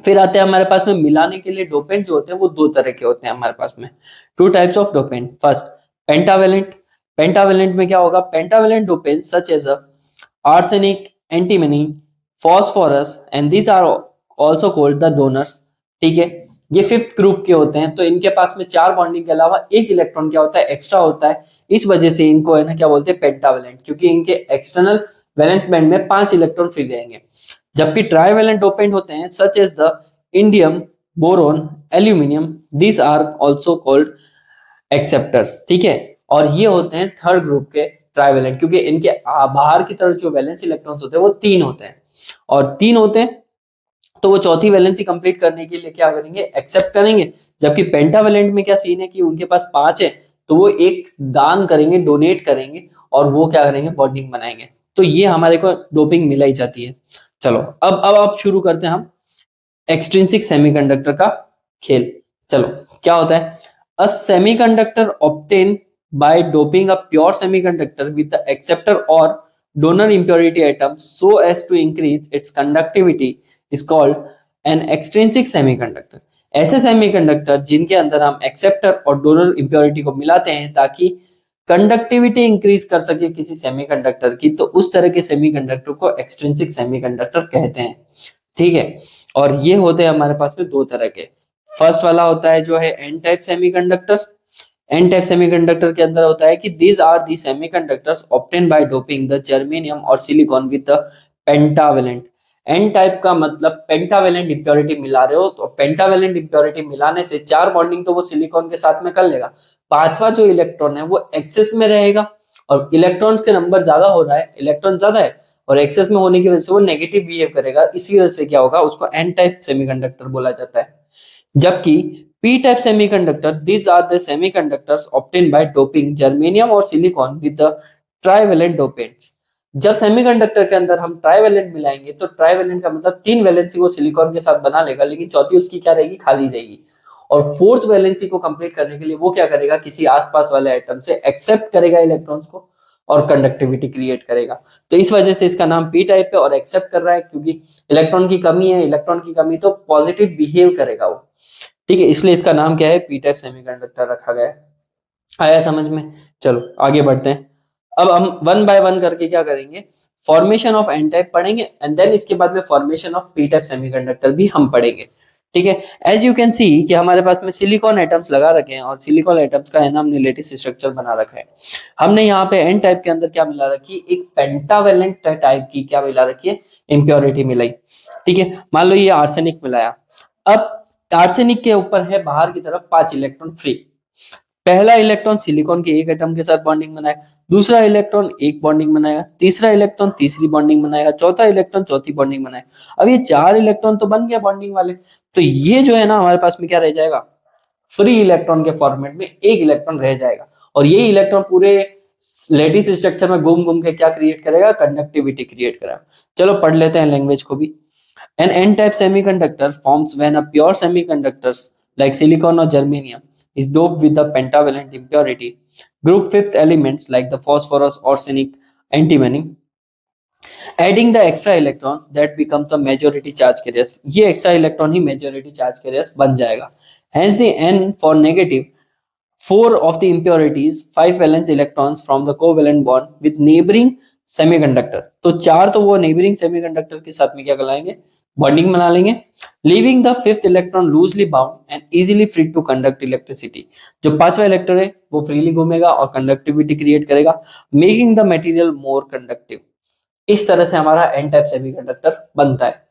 फिर आते हैं हमारे पास में मिलाने के लिए डोपेंट जो होते हैं वो दो तरह के होते हैं हमारे पास में। Two types of dopant. First, pentavalent. Pentavalent में क्या होगा? Pentavalent dopant such as arsenic, antimony, phosphorus and these are also called the donors. ठीक है, ये फिफ्थ ग्रुप के होते हैं, तो इनके पास में 4 बॉन्डिंग के अलावा एक इलेक्ट्रॉन क्या होता है? एक्स्ट्रा होता है। इस वजह से इनको है ना क्या बोलते हैं? पेंटावेलेंट, क्योंकि इनके एक्सटर्नल वैलेंस बैंड में 5 इलेक्ट्रॉन फ्री रहेंगे। जबकि ट्राइवेलेंट डोपेंट होते हैं such as the indium, boron, aluminium, these are also called acceptors. ठीक है, और ये होते हैं थर्ड ग्रुप के ट्राइवेलेंट, क्योंकि इनके बाहर की तरफ जो वैलेंस इलेक्ट्रॉन्स होते हैं वो 3 होते हैं, और 3 होते हैं तो वो चौथी वैलेंसी कंप्लीट करने के लिए क्या करेंगे? एक्सेप्ट करेंगे। जबकि पेंटावेलेंट में क्या सीन है कि उनके पास 5 है तो वो एक दान करेंगे, डोनेट करेंगे, और वो क्या करेंगे? बॉन्डिंग बनाएंगे। तो ये हमारे को डोपिंग मिला ही जाती है। चलो अब शुरू करते हैं हम एक्सट्रिंसिक सेमीकंडक्टर का खेल। चलो क्या होता है? A semiconductor obtain by doping a pure semiconductor with the acceptor और donor impurity atom so as to increase its conductivity is called an extrinsic semiconductor. ऐसे सेमीकंडक्टर जिनके अंदर हम एक्सेप्टर और डोनर इंप्योरिटी को मिलाते हैं ताकि कंडक्टिविटी इंक्रीज कर सके किसी सेमीकंडक्टर की, तो उस तरह के सेमीकंडक्टर को एक्सट्रिंसिक सेमीकंडक्टर कहते हैं। ठीक है, और ये होते हैं हमारे पास में दो तरह के। फर्स्ट वाला होता है जो है N type semiconductor. N type semiconductor के अंदर होता है कि these are the semiconductors obtain by doping the germanium और silicon with the pentavalent. N type का मतलब पेंटावेलेंट इंप्योरिटी मिला रहे हो, तो पेंटावेलेंट इंप्योरिटी मिलाने से 4 बॉन्डिंग तो वो सिलिकॉन के साथ में कर लेगा, 5वां जो इलेक्ट्रॉन है वो एक्सेस में रहेगा, और इलेक्ट्रॉन्स के नंबर ज्यादा हो रहा है, इलेक्ट्रॉन ज्यादा है और एक्सेस में होने की वजह से वो नेगेटिव बिहेव करेगा, इसी वजह से क्या होगा, उसको एन टाइप सेमीकंडक्टर बोला जाता है। जबकि P type semiconductor, these are the semiconductors obtained by doping germanium और silicon with the trivalent dopants। जब सेमीकंडक्टर के अंदर हम ट्राइवेलेंट मिलाएंगे तो ट्राइवेलेंट का मतलब 3 वैलेंसी वो सिलिकॉन के साथ बना लेगा, लेकिन चौथी उसकी क्या रहेगी, खाली रहेगी। और फोर्थ वैलेंसी को कंप्लीट करने के लिए वो क्या करेगा, किसी आसपास वाले एटम से एक्सेप्ट करेगा इलेक्ट्रॉन्स को और कंडक्टिविटी क्रिएट करेगा। तो इस वजह से इसका नाम पी टाइप है और एक्सेप्ट कर रहा है, क्योंकि इलेक्ट्रॉन की कमी है, इलेक्ट्रॉन की कमी तो पॉजिटिव बिहेव करेगा वो। ठीक है, इसलिए इसका नाम क्या है, पी टाइप सेमीकंडक्टर रखा गया है। आया समझ में? चलो आगे बढ़ते हैं। अब हम वन बाय वन करके क्या करेंगे, फॉर्मेशन ऑफ एन टाइप पढ़ेंगे एंड देन इसके बाद में formation of P type semiconductor भी हम पढ़ेंगे। ठीक है, एज यू कैन सी कि हमारे पास में सिलिकॉन एटम्स लगा रखे हैं और सिलिकॉन एटम्स का है ना हमने लेटिस स्ट्रक्चर बना रखा है। हमने यहाँ पे एन टाइप के अंदर क्या मिला रखी, एक पेंटावेलेंट टाइप की क्या मिला रखी है, इंप्योरिटी मिलाई। ठीक है, मान लो ये आर्सेनिक मिलाया। अब आर्सेनिक के ऊपर है बाहर की तरफ 5 इलेक्ट्रॉन फ्री। पहला इलेक्ट्रॉन सिलिकॉन के एक एटम के साथ बॉन्डिंग बनाएगा, दूसरा इलेक्ट्रॉन एक बॉन्डिंग बनाएगा, तीसरा इलेक्ट्रॉन तीसरी बॉन्डिंग बनाएगा, चौथा इलेक्ट्रॉन चौथी बॉन्डिंग बनाएगा। अब ये 4 इलेक्ट्रॉन तो बन गया बॉन्डिंग वाले, तो ये जो है ना हमारे पास में क्या रह जाएगा, फ्री इलेक्ट्रॉन के फॉर्मेट में एक इलेक्ट्रॉन रह जाएगा, और ये इलेक्ट्रॉन पूरे लेटिस स्ट्रक्चर में घूम घूम के क्या क्रिएट करेगा, कंडक्टिविटी क्रिएट करेगा। चलो पढ़ लेते हैं लैंग्वेज को भी। An N-type semiconductor forms when a pure semiconductors like silicon or germanium is doped with the pentavalent impurity. Group fifth elements like the phosphorus, arsenic, antimony, adding the extra electrons that becomes the majority charge carriers. ये extra electron ही majority charge carriers बन जाएगा। Hence the N for negative, 4 of the impurities, 5 valence electrons from the covalent bond with neighboring semiconductor। तो 4 तो वो neighboring semiconductor के साथ में क्या कराएंगे, बॉन्डिंग बना लेंगे, leaving the fifth electron loosely bound and easily free to conduct electricity. जो 5वां इलेक्ट्रॉन है वो फ्रीली घूमेगा और कंडक्टिविटी क्रिएट करेगा, making the material more conductive. इस तरह से हमारा एन टाइप सेमीकंडक्टर बनता है।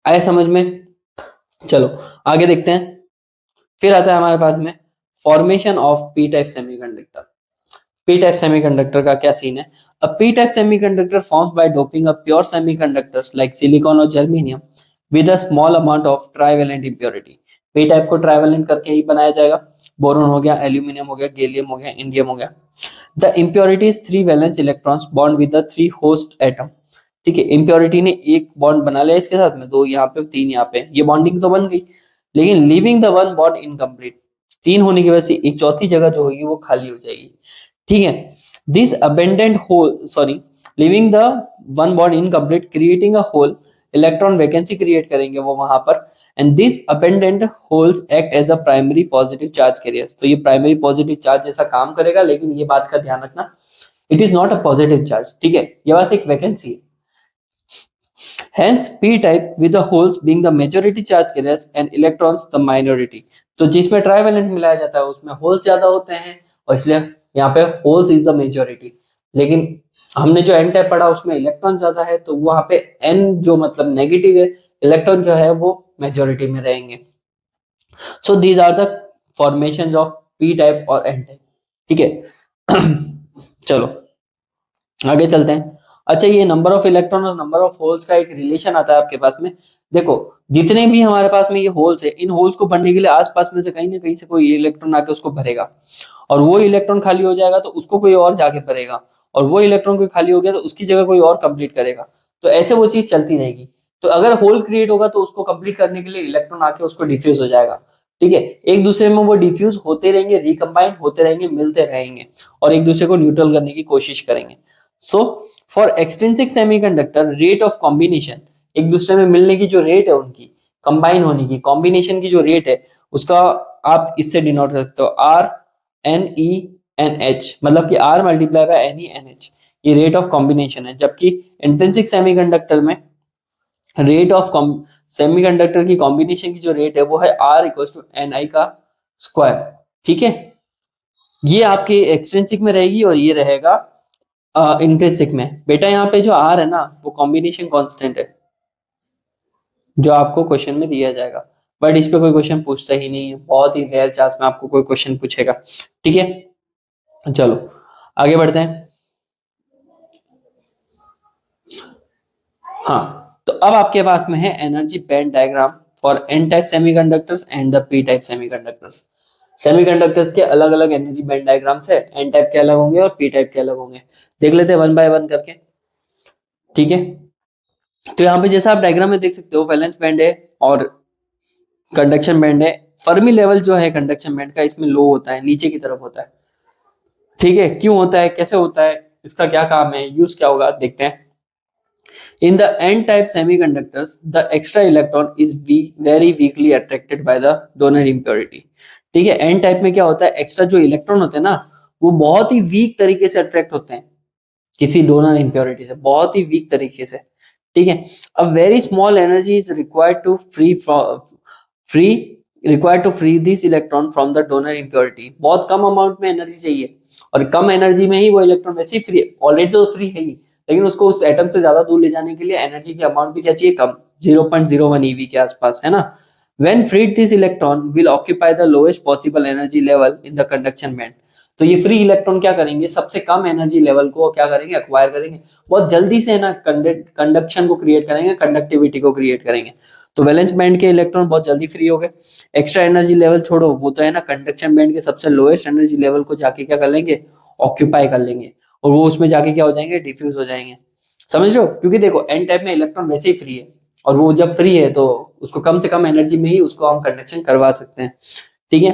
आए समझ में? चलो आगे देखते हैं। फिर आता है हमारे पास में formation of P type semiconductor. P type semiconductor का क्या सीन है? A p-type semiconductor forms by doping up pure semiconductors like silicon or germanium with a small amount of trivalent impurity। p type को trivalent करके ही बनाया जाएगा। Boron हो गया, aluminium हो गया, गैलियम हो गया, इंडियम हो गया। The impurities 3 valence electrons bond with the 3 host atom. ठीक है, इम्प्योरिटी ने एक बॉन्ड बना लिया इसके साथ में, 2 यहाँ पे 3 यहाँ पे, ये बॉन्डिंग तो बन गई, लेकिन leaving the one bond incomplete. 3 होने की वजह से एक चौथी जगह जो होगी वो खाली हो जाएगी। ठीक है, this abandoned hole, sorry, leaving the one bond incomplete, creating a hole, electron vacancy create करेंगे वो वहां पर, and these abandoned holes act as a primary positive charge carriers। तो ये प्राइमरी पॉजिटिव चार्ज जैसा काम करेगा, लेकिन ये बात का ध्यान रखना, it is not a positive charge. ठीक है, ये बस एक वैकेंसी है। Hence p type with the holes being the majority charge carriers and electrons the minority। तो जिसमें ट्राइवेलेंट मिलाया जाता है उसमें होल्स ज्यादा होते हैं और इसलिए यहाँ पे होल्स इज द मेजोरिटी। लेकिन हमने जो एन टाइप पढ़ा उसमें इलेक्ट्रॉन ज्यादा है, तो वहां पे एन जो मतलब नेगेटिव है, इलेक्ट्रॉन जो है वो मेजोरिटी में रहेंगे। So these are the formation of P type और एन टाइप। ठीक है चलो आगे चलते हैं। अच्छा, ये नंबर ऑफ इलेक्ट्रॉन और नंबर ऑफ होल्स का एक रिलेशन आता है आपके पास में। देखो जितने भी हमारे पास में ये होल्स है, इन होल्स को भरने के लिए आसपास में से कहीं ना कहीं से कोई इलेक्ट्रॉन आके उसको भरेगा, और वो इलेक्ट्रॉन खाली हो जाएगा तो उसको कोई और जाके भरेगा, और वो इलेक्ट्रॉन कोई खाली हो गया तो उसकी जगह कोई और कंप्लीट करेगा। तो ऐसे वो चीज चलती रहेगी। तो अगर होल क्रिएट होगा तो उसको कंप्लीट करने के लिए इलेक्ट्रॉन आके उसको डिफ्यूज हो जाएगा। ठीक है, एक दूसरे में वो डिफ्यूज होते रहेंगे, रिकम्बाइन होते रहेंगे, मिलते रहेंगे और एक दूसरे को न्यूट्रल करने की कोशिश करेंगे। So for extrinsic semiconductor rate of combination, एक दूसरे में मिलने की जो रेट है उनकी, कंबाइन होने की, कॉम्बिनेशन की जो रेट है उसका आप इससे डिनोट कर सकते हो RNENH, मतलब कि R मल्टीप्लाई बाय NENH, ये रेट ऑफ कॉम्बिनेशन है। जबकि इंट्रिंसिक सेमीकंडक्टर में रेट ऑफ सेमीकंडक्टर की कॉम्बिनेशन की जो रेट है वो है R इक्वल टू NI का स्क्वायर। ठीक है, ये आपके एक्सट्रिंसिक में रहेगी और ये रहेगा इंट्रिंसिक में। बेटा यहाँ पे जो R है ना वो कॉम्बिनेशन कांस्टेंट है जो आपको क्वेश्चन में दिया जाएगा, बट इस पे कोई क्वेश्चन पूछता ही नहीं है, बहुत ही रेयर चांस में आपको कोई क्वेश्चन पूछेगा। ठीक है, चलो आगे बढ़ते हैं। हाँ, तो अब आपके पास में है energy band diagram for N type semiconductors and the P type semiconductors. Semiconductors के अलग अलग एनर्जी बैंड डायग्राम्स है, एन टाइप के अलग होंगे और पी टाइप के अलग होंगे। देख लेते हैं वन बाय वन करके। ठीक है, तो यहाँ पे जैसा आप डायग्राम में देख सकते हो, वैलेंस बैंड है और कंडक्शन बैंड है। फर्मी लेवल जो है कंडक्शन बैंड का, इसमें लो होता है, नीचे की तरफ होता है। ठीक है, क्यों होता है, कैसे होता है, इसका क्या काम है, यूज क्या होगा, देखते हैं। In the n-type semiconductors, the extra electron is very weakly attracted by the donor impurity. ठीक है, n टाइप में क्या होता है, एक्स्ट्रा जो इलेक्ट्रॉन होते हैं ना वो बहुत ही वीक तरीके से अट्रैक्ट होते हैं किसी डोनर इम्प्योरिटी से, बहुत ही वीक तरीके से। ठीक है, a very small energy is required to free this electron from the donor impurity. बहुत कम अमाउंट में एनर्जी चाहिए और कम एनर्जी में ही वो इलेक्ट्रॉन वैसे ही फ्री, ऑलरेडी तो फ्री है ही, लेकिन उसको उस एटम से ज्यादा दूर ले जाने के लिए एनर्जी की अमाउंट भी क्या चाहिए, कम, 0.01 eV के आसपास, है ना। When freed, this electron will occupy the lowest possible energy level in the conduction band. तो ये फ्री इलेक्ट्रॉन क्या करेंगे, सबसे कम एनर्जी लेवल को क्या करेंगे, अक्वायर करेंगे, बहुत जल्दी से ना कंडक्शन को क्रिएट करेंगे, कंडक्टिविटी को क्रिएट करेंगे। तो वैलेंस बैंड के इलेक्ट्रॉन बहुत जल्दी फ्री हो गए। एक्स्ट्रा एनर्जी लेवल छोड़ो, वो तो है ना कंडक्शन बैंड के सबसे लोएस्ट एनर्जी लेवल को जाके क्या कर लेंगे, ऑक्यूपाई कर लेंगे, और वो उसमें जाके क्या हो जाएंगे, डिफ्यूज हो जाएंगे। समझ रहे हो, क्योंकि देखो एन टाइप में इलेक्ट्रॉन वैसे ही फ्री है और वो जब फ्री है तो उसको कम से कम एनर्जी में ही उसको हम कंडक्शन करवा सकते हैं। ठीक है,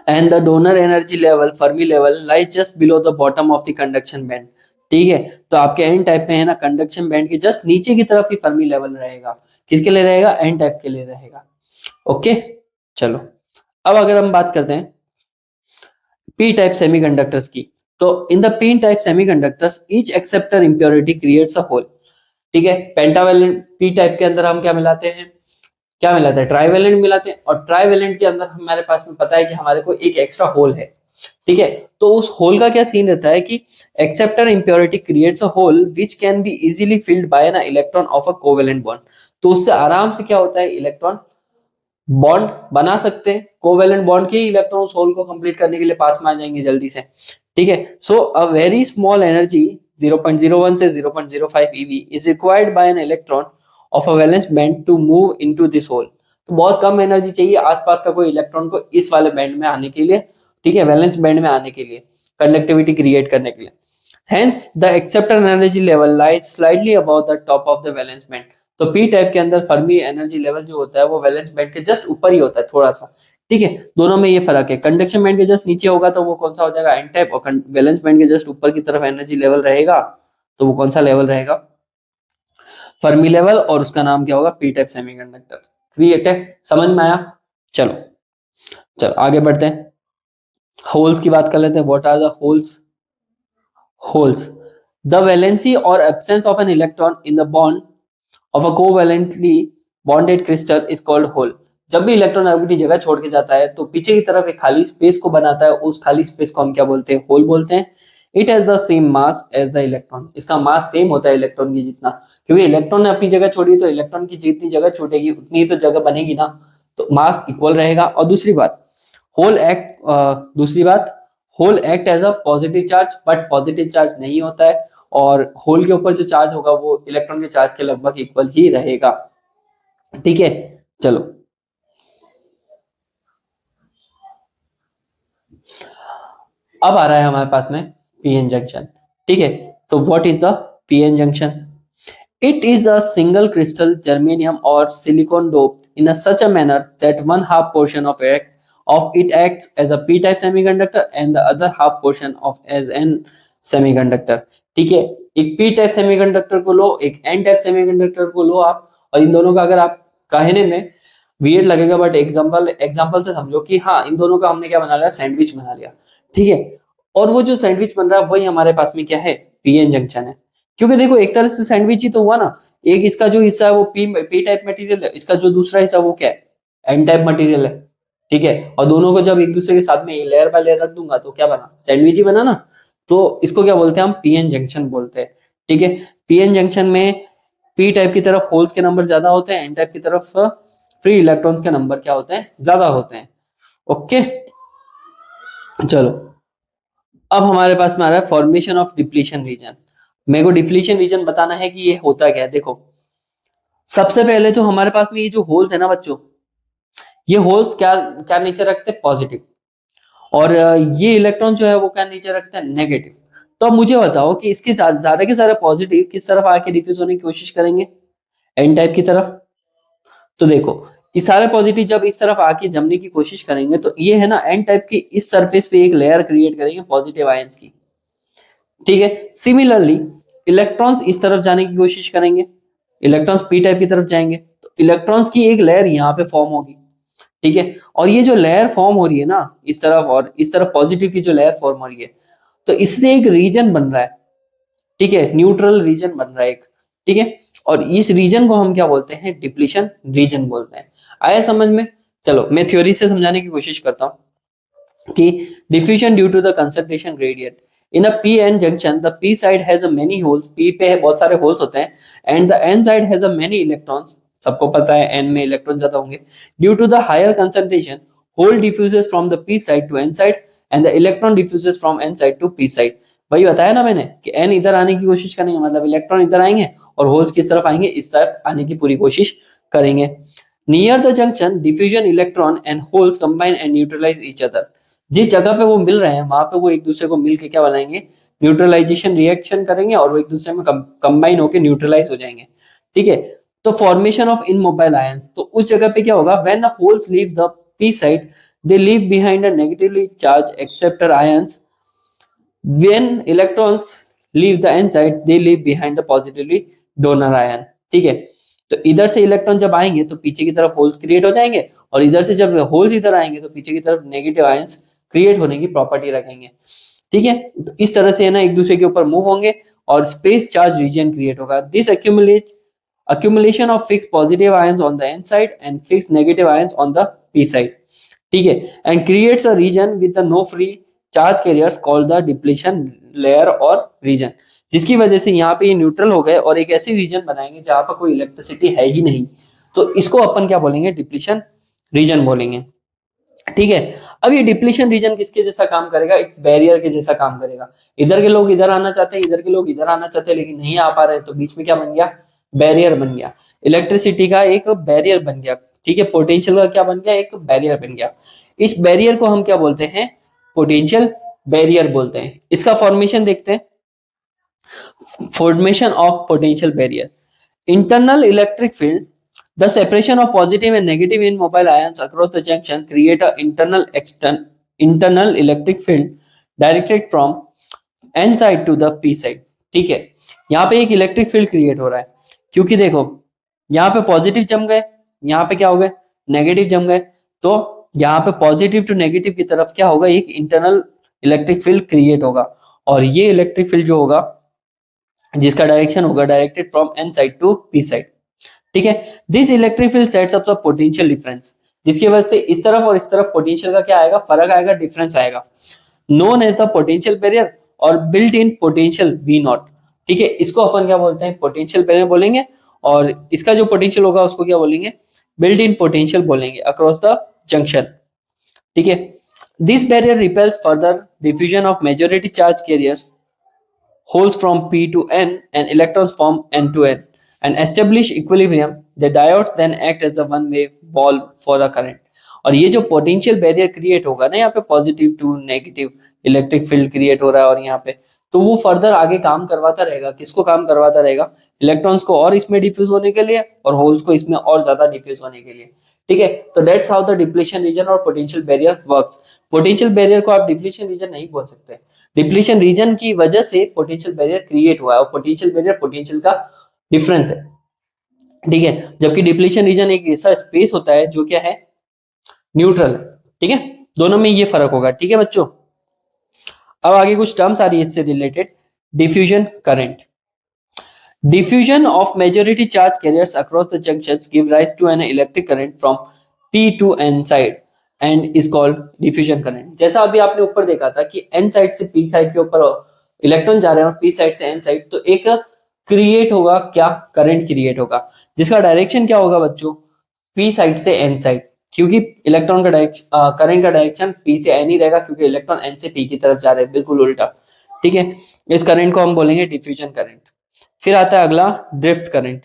and the donor energy level, Fermi level, lies just below the bottom of the conduction band. ठीक है, तो आपके एन टाइप में है ना कंडक्शन बैंड के जस्ट नीचे की तरफ ही फर्मी लेवल रहेगा। किसके लिए रहेगा, एन टाइप के लिए रहेगा। ओके, चलो अब अगर हम बात करते हैं पी टाइप सेमीकंडक्टर्स की, तो in the P type semiconductors each acceptor impurity creates a hole. ठीक है, पेंटावैलेंट पी टाइप के अंदर हम क्या मिलाते हैं, क्या मिलाते हैं, ट्राइवेलेंट मिलाते हैं, और ट्राइवेलेंट के अंदर हमारे पास में पता है कि हमारे को एक एक्स्ट्रा होल है। ठीक है, तो उस होल का क्या सीन रहता है कि acceptor impurity creates a hole which can be easily filled by an electron of a covalent bond. तो उससे आराम से क्या होता है, इलेक्ट्रॉन बॉन्ड बना सकते हैं, कोवेलेंट बॉन्ड के इलेक्ट्रॉन उस होल को कंप्लीट करने के लिए पास में आ जाएंगे जल्दी से। ठीक है, सो अ वेरी स्मॉल एनर्जी 0.01 से 0.05 eV is required by an electron of a valence band to move into this hole। तो बहुत कम एनर्जी चाहिए आसपास का कोई इलेक्ट्रॉन को इस वाले बैंड में आने के लिए। ठीक है, वैलेंस बैंड में आने के लिए, कंडक्टिविटी क्रिएट करने के लिए। Hence the acceptor energy level lies slightly above the top of the valence band। तो पी टाइप के अंदर फर्मी एनर्जी लेवल जो होता है वो वैलेंस बैंड के जस्ट ऊपर ही होता है थोड़ा सा। ठीक है, दोनों में ये फर्क है, कंडक्शन बैंड के जस्ट नीचे होगा तो वो कौन सा हो जाएगा, एन टाइप, और वैलेंस बैंड के जस्ट ऊपर की तरफ एनर्जी लेवल रहेगा तो वो कौन सा लेवल रहेगा, फर्मी लेवल, और उसका नाम क्या होगा, पी टाइप सेमीकंडक्टर। क्लियर है, समझ में आया। चलो चलो आगे बढ़ते हैं, होल्स की बात कर लेते हैं। What are the holes, holes, the valency or absence of an electron in the bond of a covalently bonded crystal is called hole। जब भी इलेक्ट्रॉन अपनी जगह छोड़ के जाता है तो पीछे की तरफ एक खाली स्पेस को बनाता है, उस खाली स्पेस को हम क्या बोलते हैं, होल बोलते हैं। It has the same mass as the electron, इसका मास सेम होता है इलेक्ट्रॉन की जितना, क्योंकि इलेक्ट्रॉन ने अपनी जगह छोड़ी तो इलेक्ट्रॉन की जितनी जगह छूटेगी उतनी ही तो जगह बनेगी ना, तो मास इक्वल रहेगा। और दूसरी बात, दूसरी बात, hole act as a positive charge, but positive charge नहीं होता है, और होल के ऊपर जो चार्ज होगा वो इलेक्ट्रॉन के चार्ज के लगभग इक्वल ही रहेगा। ठीक है, चलो अब आ रहा है हमारे पास में पीएन जंक्शन। ठीक है, तो what is the PN junction, it is a single crystal germanium और silicon doped in such a manner that one half portion of it acts as a p type semiconductor and the other half portion of as n semiconductor। ठीक है, एक p type semiconductor को लो, एक n type semiconductor को लो आप, और इन दोनों का अगर आप कहने में वियर्ड लगेगा बट एग्जांपल से समझो कि हाँ इन दोनों का हमने क्या बना लिया, सैंडविच बना लिया, ठीक है। और वो जो सैंडविच बन रहा है वही हमारे पास में क्या है, पीएन जंक्शन है। क्योंकि देखो एक तरह से सैंडविच ही तो हुआ ना, एक इसका जो हिस्सा है वो पी टाइप मटेरियल है, इसका जो दूसरा हिस्सा वो क्या है, एन टाइप मटेरियल है, ठीक है। और दोनों को जब एक दूसरे के साथ में लेयर बाय लेयर रख दूंगा तो क्या बना, सैंडविच ही बना ना। तो इसको क्या बोलते हैं हम, पीएन जंक्शन बोलते हैं, ठीक है। पीएन जंक्शन में पी टाइप की तरफ होल्स के नंबर ज्यादा होते हैं, एन टाइप की तरफ फ्री इलेक्ट्रॉन्स के नंबर क्या होते हैं, ज्यादा होते हैं। ओके, चलो अब हमारे पास में आ रहा है फॉर्मेशन ऑफ डिप्लीशन रीजन। मेरे को डिप्लीशन रीजन बताना है कि ये होता क्या है। देखो सबसे पहले तो हमारे पास में ये जो होल्स है ना बच्चों, ये होल्स क्या क्या नेचर रखते हैं, पॉजिटिव। और ये इलेक्ट्रॉन जो है वो क्या नेचर रखता है, नेगेटिव। तो अब मुझे बताओ कि इसके ज्यादा के सारे पॉजिटिव किस तरफ आके डिफ्यूज होने की कोशिश करेंगे, एन टाइप की तरफ। तो देखो ये सारे पॉजिटिव जब इस तरफ आके जमने की कोशिश करेंगे तो ये है ना एन टाइप की इस सरफेस पे एक लेयर क्रिएट करेंगे पॉजिटिव आयंस की, ठीक है। सिमिलरली इलेक्ट्रॉन्स इस तरफ जाने की कोशिश करेंगे, इलेक्ट्रॉन्स पी टाइप की तरफ जाएंगे तो इलेक्ट्रॉन्स की एक लेयर यहाँ पे फॉर्म होगी, ठीक है। और ये जो लेयर फॉर्म हो रही है ना इस तरफ और इस तरफ पॉजिटिव की जो लेयर फॉर्म हो रही है, तो इससे एक रीजन बन रहा है, ठीक है, न्यूट्रल रीजन बन रहा है एक, ठीक है। और इस रीजन को हम क्या बोलते हैं, डिप्लीशन रीजन बोलते हैं। आया समझ में। चलो मैं थ्योरी से समझाने की कोशिश करता हूँ कि diffusion due to the concentration gradient in a P N junction, the P side has a many holes, P पे बहुत सारे होल्स होते हैं, and the N side has a many electrons, सबको पता है एन में इलेक्ट्रॉन ज्यादा होंगे। Due to the higher concentration hole diffuses from the P side to N side and the electron diffuses from N side to P side. वही बताया ना मैंने कि एन इधर आने की कोशिश करेंगे, मतलब इलेक्ट्रॉन इधर आएंगे और होल्स किस तरफ आएंगे, इस तरफ आने की पूरी कोशिश करेंगे। Near the junction diffusion electron and holes combine and neutralise each other. जिस जगह पे वो मिल रहे हैं वहां पे वो एक दूसरे को मिलके क्या बनाएंगे, न्यूट्रलाइजेशन रिएक्शन करेंगे और वो एक दूसरे में कंबाइन होकर न्यूट्रलाइज हो जाएंगे, ठीक है। तो फॉर्मेशन ऑफ इनमोबाइल आयंस, तो उस जगह पे क्या होगा, when the holes leave the P side they leave behind a negatively charge acceptor ions, when electrons leave the n side they leave behind the positively donor ion, ठीक है। तो इधर से इलेक्ट्रॉन जब आएंगे तो पीछे की तरफ होल्स क्रिएट हो जाएंगे और इधर से जब होल्स इधर आएंगे तो पीछे की तरफ नेगेटिव आयंस क्रिएट होने की प्रॉपर्टी रखेंगे, ठीक है। तो इस तरह से है ना एक दूसरे के ऊपर मूव होंगे और स्पेस चार्ज रीजन क्रिएट होगा। This accumulation of fixed positive ions on the n side and fixed negative ions on the p side, ठीक है, and creates a region with the no free charge carriers called the depletion layer और reason, जिसकी वजह से यहाँ पे ये neutral हो गए और एक ऐसी रीजन बनाएंगे जहां पर कोई इलेक्ट्रिसिटी है ही नहीं, तो इसको अपन क्या बोलेंगे, डिप्लीशन रीजन बोलेंगे, ठीक है। अब ये डिप्लीशन रीजन किसके जैसा काम करेगा, एक बैरियर के जैसा काम करेगा। इधर के लोग इधर आना चाहते हैं, इधर के लोग इधर आना चाहते हैं, लेकिन नहीं आ पा रहे, तो बीच में क्या बन गया, बैरियर बन गया, इलेक्ट्रिसिटी का एक बैरियर बन गया, ठीक है। पोटेंशियल का क्या बन गया, एक बैरियर बन गया। इस बैरियर को हम क्या बोलते हैं, पोटेंशियल बैरियर बोलते हैं। इसका फॉर्मेशन देखते हैं, formation of potential barrier, internal electric field, the separation of positive and negative immobile ions across the junction create a internal electric field directed from n side to the p side, ठीक है। यहाँ पे एक electric field create हो रहा है क्योंकि देखो यहाँ पे पॉजिटिव जम गए, यहाँ पे क्या हो गए, नेगेटिव जम गए, तो यहाँ पे पॉजिटिव टू नेगेटिव की तरफ क्या होगा, एक इंटरनल इलेक्ट्रिक फील्ड क्रिएट होगा। और ये इलेक्ट्रिक फील्ड जो होगा जिसका डायरेक्शन होगा directed from N side to P side, ठीक है। This electric field sets up the potential difference, जिसकी वजह से इस तरफ और इस तरफ पोटेंशियल का क्या आएगा, फर्क आएगा, डिफरेंस आएगा, known as the potential barrier और built in potential V naught, ठीक है। इसको अपन क्या बोलते हैं, पोटेंशियल बैरियर बोलेंगे और इसका जो पोटेंशियल होगा उसको क्या बोलेंगे, बिल्ट इन पोटेंशियल बोलेंगे अक्रॉस द जंक्शन, ठीक है। This barrier repels further diffusion of majority charge carriers holes from P to N and electrons from N to N and establish equilibrium. The diode then act as a one-way valve for the current. और ये जो potential barrier create होगा ना, यहाँ पे positive to negative electric field create हो रहा है और यहाँ पे, तो वो फर्दर आगे काम करवाता रहेगा, किसको काम करवाता रहेगा, इलेक्ट्रॉन्स को और इसमें डिफ्यूज होने के लिए और होल्स को इसमें और ज्यादा डिफ्यूज होने के लिए, ठीक है। तो that's how the depletion region और potential barrier works. Potential barrier को आप डिप्लीशन रीजन नहीं बोल सकते, डिप्लीशन रीजन की वजह से पोटेंशियल बैरियर क्रिएट हुआ है और पोटेंशियल बैरियर पोटेंशियल का डिफरेंस है, ठीक है, जबकि डिप्लीशन रीजन एक ऐसा स्पेस होता है जो क्या है, न्यूट्रल है। ठीक है, दोनों में ये फर्क होगा। ठीक है बच्चों, अब आगे कुछ टर्म्स आ रही है इससे related. Diffusion current, diffusion of majority charge carriers across the junctions give rise to an electric current from P to N side and is called diffusion current। जैसा अभी आपने ऊपर देखा था कि N साइड से P साइड के ऊपर इलेक्ट्रॉन जा रहे हैं और P साइड से N साइड, तो एक क्रिएट होगा क्या, करंट क्रिएट होगा, जिसका डायरेक्शन क्या होगा बच्चों, P साइड से N साइड, क्योंकि इलेक्ट्रॉन का डायरेक्शन, करंट का डायरेक्शन P से N ही रहेगा, क्योंकि इलेक्ट्रॉन N से P की तरफ जा रहे हैं, बिल्कुल उल्टा। ठीक है, इस करंट को हम बोलेंगे डिफ्यूजन करंट। फिर आता है अगला drift current.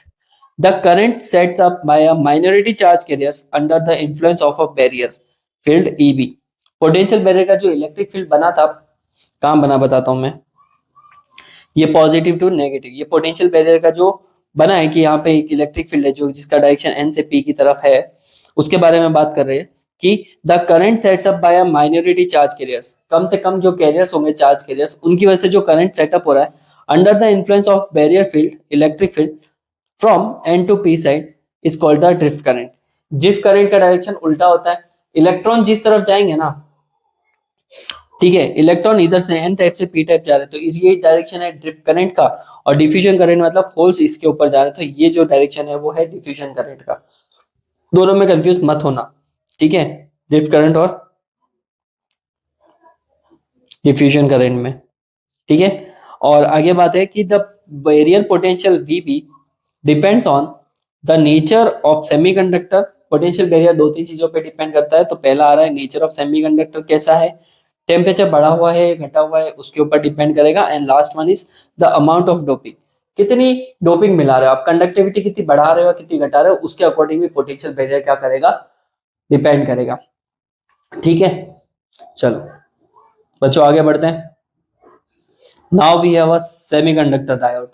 The current sets up by a minority charge carriers under the influence of a barrier field EB. Potential barrier का जो इलेक्ट्रिक फील्ड बना था, कहां बना बताता हूं मैं, ये पॉजिटिव टू नेगेटिव, ये पोटेंशियल बैरियर का जो बना है कि यहाँ पे एक इलेक्ट्रिक फील्ड है जो जिसका डायरेक्शन एन से पी की तरफ है, उसके बारे में बात कर रहे हैं कि the current sets up by a minority charge carriers, कम से कम जो कैरियर्स होंगे चार्ज कैरियर्स, उनकी वजह से जो करंट सेटअप हो रहा है under the influence of barrier field electric field from N to P side is called the drift current. Drift current का डायरेक्शन उल्टा होता है, इलेक्ट्रॉन जिस तरफ जाएंगे ना, ठीक है, इलेक्ट्रॉन इधर से एन टाइप से पी टाइप जा रहे हैं, तो इस ये डायरेक्शन है ड्रिफ्ट करंट का, और डिफ्यूजन करंट मतलब होल्स इसके ऊपर जा रहे हैं, तो ये जो डायरेक्शन है वो है डिफ्यूजन करंट का। दोनों में कंफ्यूज मत होना। ठीक है, ड्रिफ्ट करंट और डिफ्यूजन करंट में। ठीक है, और आगे बात है कि the barrier potential VB depends on the nature of semiconductor. Potential barrier दो तीन चीजों पे डिपेंड करता है, तो पहला आ रहा है नेचर ऑफ सेमीकंडक्टर कैसा है, टेम्परेचर बढ़ा हुआ है घटा हुआ है, उसके ऊपर डिपेंड करेगा। And last one is the amount of doping, कितनी डोपिंग मिला रहे हो आप, कंडक्टिविटी कितनी बढ़ा रहे हो कितनी घटा रहे हो, उसके अकॉर्डिंग भी पोटेंशियल बैरियर क्या करेगा, डिपेंड करेगा। ठीक है, चलो बच्चों आगे बढ़ते हैं। Now we have a semiconductor diode.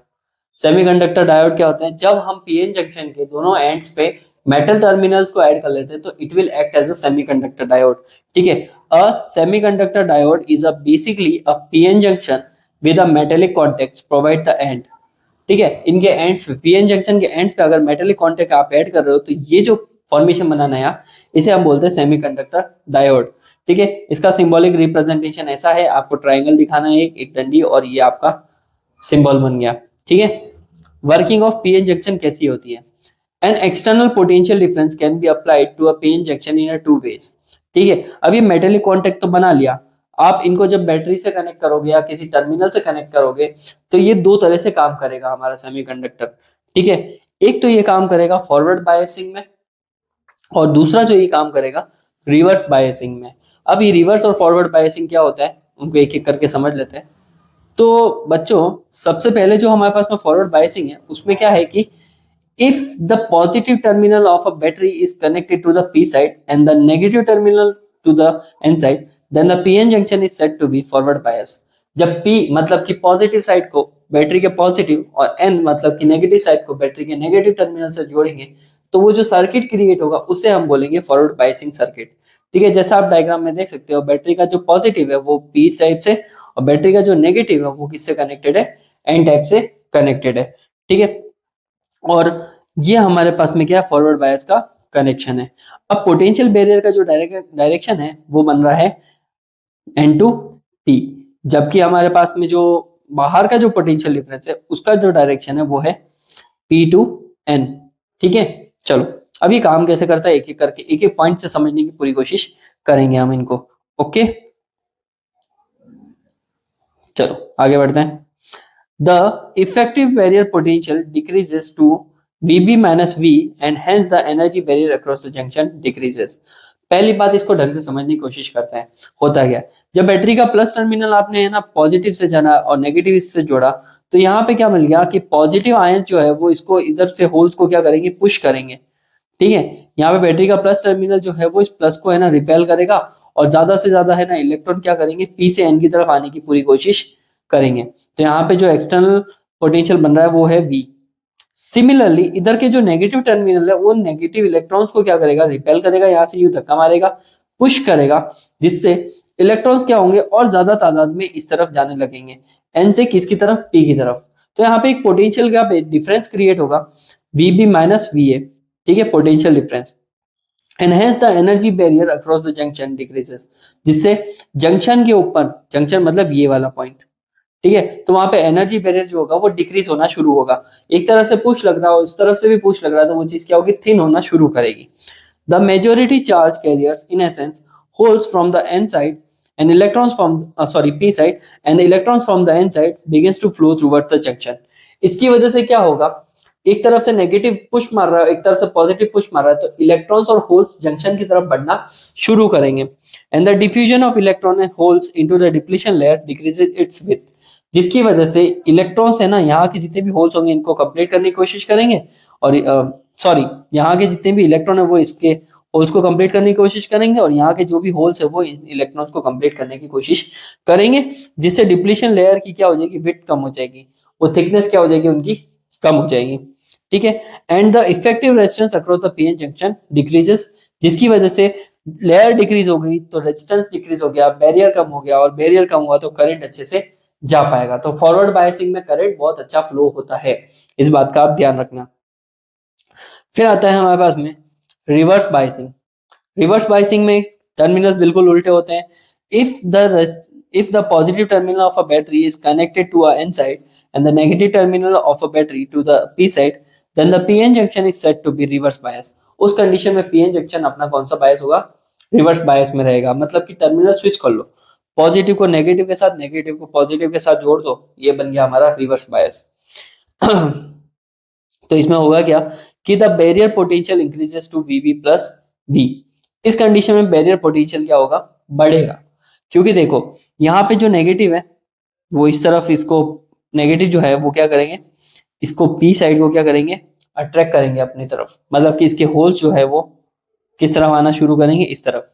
Semiconductor diode क्या होता है, जब हम पीएन जंक्शन के दोनों एंड्स पे मेटल टर्मिनल्स को ऐड कर लेते हैं तो it will act as a semiconductor diode. ठीक है, a semiconductor diode is a basically a PN junction with a metallic contacts provide the end. ठीक है, इनके एंड्स पे, पीएन जंक्शन के एंड्स पे अगर मेटेलिक कॉन्टेक्ट आप ऐड कर रहे हो, तो ये जो फॉर्मेशन बना नया, इसे हम बोलते हैं सेमीकंडक्टर डायोड। ठीक है, इसका सिंबॉलिक रिप्रेजेंटेशन ऐसा है, आपको ट्राइंगल दिखाना है, एक डंडी, और ये आपका सिंबल बन गया। ठीक है, वर्किंग ऑफ पीएन जंक्शन कैसी होती है, an external potential difference can be applied to a PN junction in a two ways. ठीक है, अब ये मेटेलिक कॉन्टेक्ट तो बना लिया, आप इनको जब बैटरी से कनेक्ट करोगे या किसी टर्मिनल से कनेक्ट करोगे, तो ये दो तरह से काम करेगा हमारा सेमीकंडक्टर। ठीक है, एक तो ये काम करेगा फॉरवर्ड बायसिंग में, और दूसरा जो ये काम करेगा रिवर्स बायसिंग में। अब ये रिवर्स और फॉरवर्ड बायसिंग क्या होता है, उनको एक एक करके समझ लेते हैं। तो बच्चों सबसे पहले जो हमारे पास में फॉरवर्ड बायसिंग है, उसमें क्या है कि if the positive terminal of a battery is connected to the p side and the negative terminal to the n side, then the pn junction is said to be forward bias। जब p मतलब कि positive side को battery के positive और n मतलब कि negative side को battery के नेगेटिव टर्मिनल से जोड़ेंगे, तो वो जो सर्किट क्रिएट होगा उसे हम बोलेंगे फॉरवर्ड बायसिंग सर्किट। ठीक है, जैसा आप डायग्राम में देख सकते हो, बैटरी का जो पॉजिटिव है वो p टाइप से, और बैटरी का जो नेगेटिव है वो किससे कनेक्टेड है, n टाइप से कनेक्टेड है। ठीक है, और ये हमारे पास में क्या है, फॉरवर्ड बायस का कनेक्शन है। अब पोटेंशियल बैरियर का जो डायरेक्शन है वो बन रहा है एन टू पी, जबकि हमारे पास में जो बाहर का जो पोटेंशियल डिफरेंस है उसका जो डायरेक्शन है वो है पी टू एन। ठीक है, चलो अब ये काम कैसे करता है एक एक करके, एक एक पॉइंट से समझने की पूरी कोशिश करेंगे हम इनको। ओके, चलो आगे बढ़ते हैं। The effective barrier potential decreases to VB minus V and hence the energy barrier across the junction decreases। पहली बात इसको ढंग से समझने की कोशिश करते हैं। होता क्या, जब बैटरी का प्लस टर्मिनल आपने है ना पॉजिटिव से जाना और नेगेटिव इससे जोड़ा, तो यहाँ पे क्या मिल गया कि पॉजिटिव आयन जो है वो इसको इधर से होल्स को क्या करेंगे, पुश करेंगे। ठीक है, यहाँ पे बैटरी का प्लस टर्मिनल जो है वो इस प्लस को है ना रिपेल करेगा, और ज्यादा से ज्यादा है ना इलेक्ट्रॉन क्या करेंगे, पी से एन की तरफ आने की पूरी कोशिश करेंगे। तो यहाँ पे जो एक्सटर्नल पोटेंशियल बन रहा है वो है V। सिमिलरली इधर के जो नेगेटिव टर्मिनल है वो नेगेटिव इलेक्ट्रॉन्स को क्या करेगा, रिपेल करेगा, यहाँ से यूं धक्का मारेगा, पुश करेगा, जिससे इलेक्ट्रॉन्स क्या होंगे और ज्यादा तादाद में इस तरफ जाने लगेंगे, एन से किसकी तरफ, पी की तरफ। तो यहाँ पे एक पोटेंशियल का डिफरेंस क्रिएट होगा, VB माइनस VA, ठीक है, potential difference. And hence the energy barrier across the junction decreases, जिससे जंक्शन के ऊपर, जंक्शन मतलब ये वाला पॉइंट, ठीक है, तो वहां पे एनर्जी बैरियर जो होगा वो डिक्रीज होना शुरू होगा। एक तरफ से पुश लग रहा हो, इस तरफ से भी पुश लग रहा है, तो वो चीज क्या होगी, थिन होना शुरू करेगी। The majority charge carriers in essence holes from the N side and electrons from p side and electrons from the n side begins to flow towards the junction। इसकी वजह से क्या होगा, एक तरफ से नेगेटिव पुश मार रहा है, एक तरफ से पॉजिटिव पुश मार रहा है, तो इलेक्ट्रॉन्स और होल्स जंक्शन की तरफ बढ़ना शुरू करेंगे। And the diffusion of electron and holes into the depletion layer decreases it's width, जिसकी वजह से इलेक्ट्रॉन्स है ना, यहाँ के जितने भी होल्स होंगे इनको कंप्लीट करने की कोशिश करेंगे, और यहाँ के जितने भी इलेक्ट्रॉन है वो इसके होल्स को कंप्लीट करने की कोशिश करेंगे, और यहाँ के जो भी होल्स है वो इलेक्ट्रॉन्स को कंप्लीट करने की कोशिश करेंगे, जिससे डिप्लीशन लेयर की क्या हो जाएगी, विड्थ कम हो जाएगी, वो थिकनेस क्या हो जाएगी उनकी, कम हो जाएगी, ठीक है। And the effective resistance across the PN junction decreases, जिसकी वजह से लेयर डिक्रीज हो गई तो रेजिस्टेंस डिक्रीज हो गया, बैरियर कम हो गया, और बैरियर कम हुआ तो करंट अच्छे से जा पाएगा। तो फॉरवर्ड बायसिंग में करंट बहुत अच्छा फ्लो होता है, इस बात का आप ध्यान रखना। फिर आता है हमारे पास में रिवर्स बायसिंग। रिवर्स बायसिंग में टर्मिनल्स बिल्कुल उल्टे होते हैं। If the positive terminal of a battery is connected to a N side and the negative terminal of a battery to the p side, then the pn junction is said to be reverse bias। उस condition में pn junction अपना कौन सा बायस होगा, reverse bias में रहेगा। मतलब कि टर्मिनल स्विच कर लो, पॉजिटिव को नेगेटिव के साथ, नेगेटिव को पॉजिटिव के साथ जोड़ दो, ये बन गया हमारा रिवर्स बायस। तो इसमें होगा क्या कि the barrier potential increases to VB plus B. इस कंडीशन में बैरियर पोटेंशियल क्या होगा, बढ़ेगा, क्योंकि देखो यहाँ पे जो नेगेटिव है वो इस तरफ, इसको नेगेटिव जो है वो क्या करेंगे, इसको पी साइड को क्या करेंगे, अट्रैक्ट करेंगे अपनी तरफ, मतलब कि इसके होल्स जो है वो किस तरफ आना शुरू करेंगे, इस तरफ,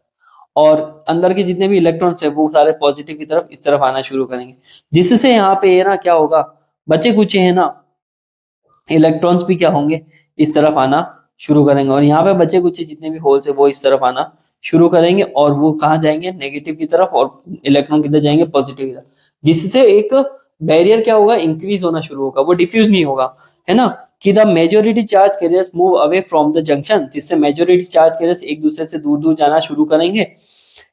और अंदर के जितने भी इलेक्ट्रॉन्स है वो सारे पॉजिटिव की तरफ इस तरफ आना शुरू करेंगे, जिससे यहाँ पे ये ना क्या होगा, बचे कुछ है ना इलेक्ट्रॉन्स भी क्या होंगे, इस तरफ आना शुरू करेंगे, और यहाँ पे बचे कुछ जितने भी होल्स है वो इस तरफ आना शुरू करेंगे, और वो कहाँ जाएंगे, नेगेटिव की तरफ, और इलेक्ट्रॉन किधर जाएंगे, पॉजिटिव की तरफ, जिससे एक बैरियर क्या होगा, इंक्रीज होना शुरू होगा, वो डिफ्यूज नहीं होगा, है ना, कि the majority charge carriers move away from the junction, जिससे मेजोरिटी चार्ज कैरियर्स एक दूसरे से दूर दूर जाना शुरू करेंगे,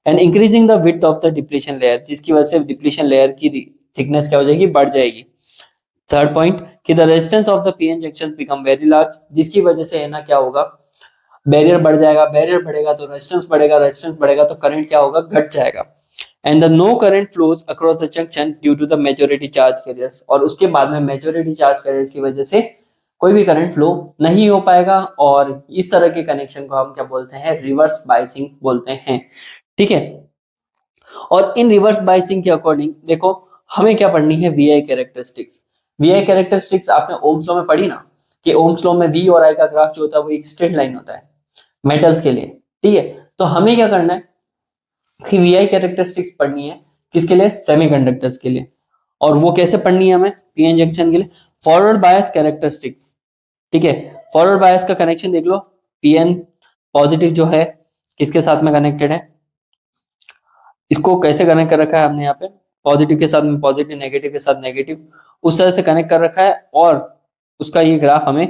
and increasing the width of the depletion layer, जिसकी वजह से डिप्लीशन लेयर की थिकनेस क्या हो जाएगी, बढ़ जाएगी। थर्ड पॉइंट कि the resistance of the PN junctions become very large, जिसकी वजह से है ना क्या होगा, बैरियर बढ़ जाएगा, बैरियर बढ़ेगा तो रेजिस्टेंस बढ़ेगा, रेजिस्टेंस बढ़ेगा तो करंट क्या होगा, घट जाएगा। And the no current flows across the junction due to the majority charge carriers, और उसके बाद में मेजोरिटी चार्ज कैरियर्स की वजह से कोई भी करंट फ्लो नहीं हो पाएगा, और इस तरह के कनेक्शन को हम क्या बोलते हैं, रिवर्स बायसिंग बोलते हैं, ठीक है। और इन रिवर्स बायसिंग के अकॉर्डिंग देखो हमें क्या पढ़नी है, वीआई कैरेक्टरिस्टिक्स। वीआई कैरेक्टरिस्टिक्स आपने ओम्स लॉ में पढ़ी ना, कि ओम्स लॉ में वी और आई का ग्राफ जो होता है वो एक स्ट्रेट लाइन होता है मेटल्स के लिए, ठीक है। तो हमें क्या करना है कि वीआई कैरेक्टरिस्टिक्स पढ़नी है, किसके लिए, सेमीकंडक्टर्स के लिए, और वो कैसे पढ़नी है हमें, पीएन जंक्शन के लिए, फॉरवर्ड बायस कैरेक्टरिस्टिक्स, ठीक है। फॉरवर्ड बायस का कनेक्शन देख लो, पीएन पॉजिटिव जो है किसके साथ में कनेक्टेड है, इसको कैसे कनेक्ट कर रखा है हमने यहाँ पे, पॉजिटिव के साथ में पॉजिटिव, नेगेटिव के साथ नेगेटिव, उस तरह से कनेक्ट कर रखा है, और उसका ये ग्राफ हमें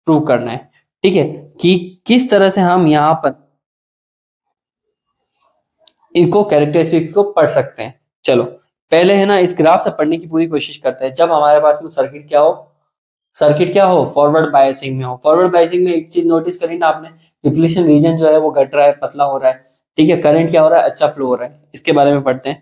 प्रूव करना है, ठीक है, कि किस तरह से हम यहाँ पर इनको कैरेक्टरिस्टिक्स को पढ़ सकते हैं। चलो पहले है ना इस ग्राफ से पढ़ने की पूरी कोशिश करते हैं। जब हमारे पास में सर्किट क्या हो, सर्किट क्या हो, फॉरवर्ड बायसिंग में हो। फॉरवर्ड बायसिंग में एक चीज नोटिस करी ना आपने, डिप्लीशन रीजन जो है वो घट रहा है, पतला हो रहा है, ठीक है, करंट क्या हो रहा है, अच्छा फ्लो हो रहा है। इसके बारे में पढ़ते हैं।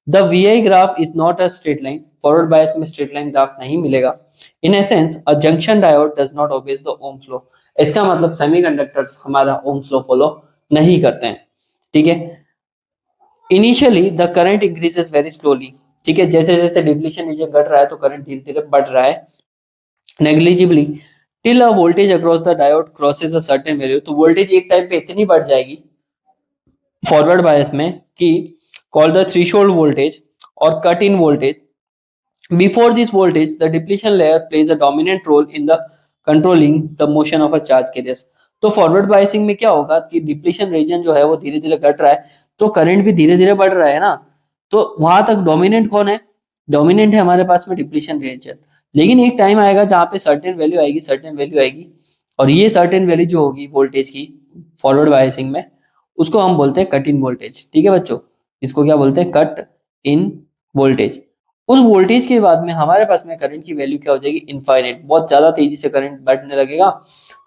The VI graph is not a straight line, forward bias में स्ट्रेट लाइन ग्राफ नहीं मिलेगा। In essence a junction diode does not obey the Ohm's law, इसका मतलब सेमीकंडक्टर्स हमारा ओम्स लॉ फॉलो नहीं करते हैं, ठीक है। Initially the current increases very slowly, ठीक है, जैसे जैसे डिप्लीशन रीजन घट रहा है तो करंट धीरे धीरे बढ़ रहा है negligibly, till a voltage across the diode crosses a certain value, तो वोल्टेज एक टाइम पे इतनी बढ़ जाएगी फॉरवर्ड बायस में कि call the threshold voltage or cut in voltage. Before this voltage the depletion layer plays a dominant role in the controlling the motion of a charge carriers. तो forward biasing में क्या होगा कि depletion region जो है वो धीरे धीरे घट रहा है, तो करंट भी धीरे धीरे बढ़ रहा है ना, तो वहां तक डोमिनेंट कौन है, डोमिनेंट है हमारे पास में डिप्लीशन रीजन। लेकिन एक टाइम आएगा जहां पे सर्टेन वैल्यू आएगी, सर्टेन वैल्यू आएगी और ये सर्टेन वैल्यू जो होगी वोल्टेज की फॉरवर्ड बायसिंग में, उसको हम बोलते हैं कट इन वोल्टेज। ठीक है बच्चों, इसको क्या बोलते हैं, कट इन वोल्टेज। उस वोल्टेज के बाद में हमारे पास में करंट की वैल्यू क्या हो जाएगी, इनफाइनाइट, बहुत ज्यादा तेजी से करंट बढ़ने लगेगा।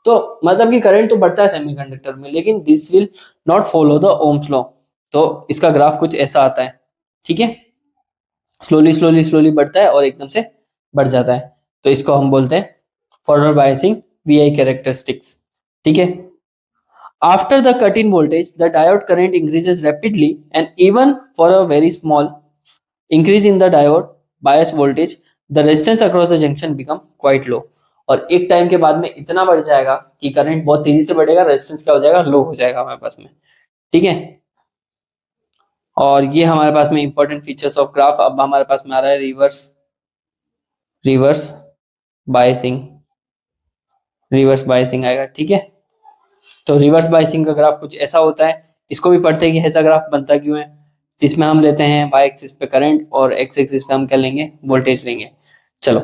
तो मतलब कि करंट तो बढ़ता है सेमीकंडक्टर में, लेकिन this will not follow the Ohm's law. तो इसका ग्राफ कुछ ऐसा आता है, ठीक है, स्लोली स्लोली स्लोली बढ़ता है और एकदम से बढ़ जाता है। तो इसको हम बोलते हैं फॉरवर्ड बायसिंग वीआई कैरेक्टरिस्टिक्स। ठीक है, after the cut in voltage, the diode current increases rapidly, and even for a very small increase in the diode bias voltage, the resistance across the junction become quite low। और एक time के बाद में इतना बढ़ जाएगा कि current बहुत तेजी से बढ़ेगा, रेजिस्टेंस क्या हो जाएगा, लो हो जाएगा हमारे पास में। ठीक है, और ये हमारे पास में इंपॉर्टेंट फीचर्स ऑफ ग्राफ। अब हमारे पास में आ रहा है रिवर्स बायसिंग, रिवर्स बायसिंग आएगा। ठीक है, तो रिवर्स बायसिंग का ग्राफ कुछ ऐसा होता है, इसको भी पढ़ते हैं कि ऐसा ग्राफ बनता क्यों है। इसमें हम लेते हैं वाई एक्सिस पे करंट और एक्स एक्सिस पे हम क्या लेंगे, वोल्टेज लेंगे। चलो,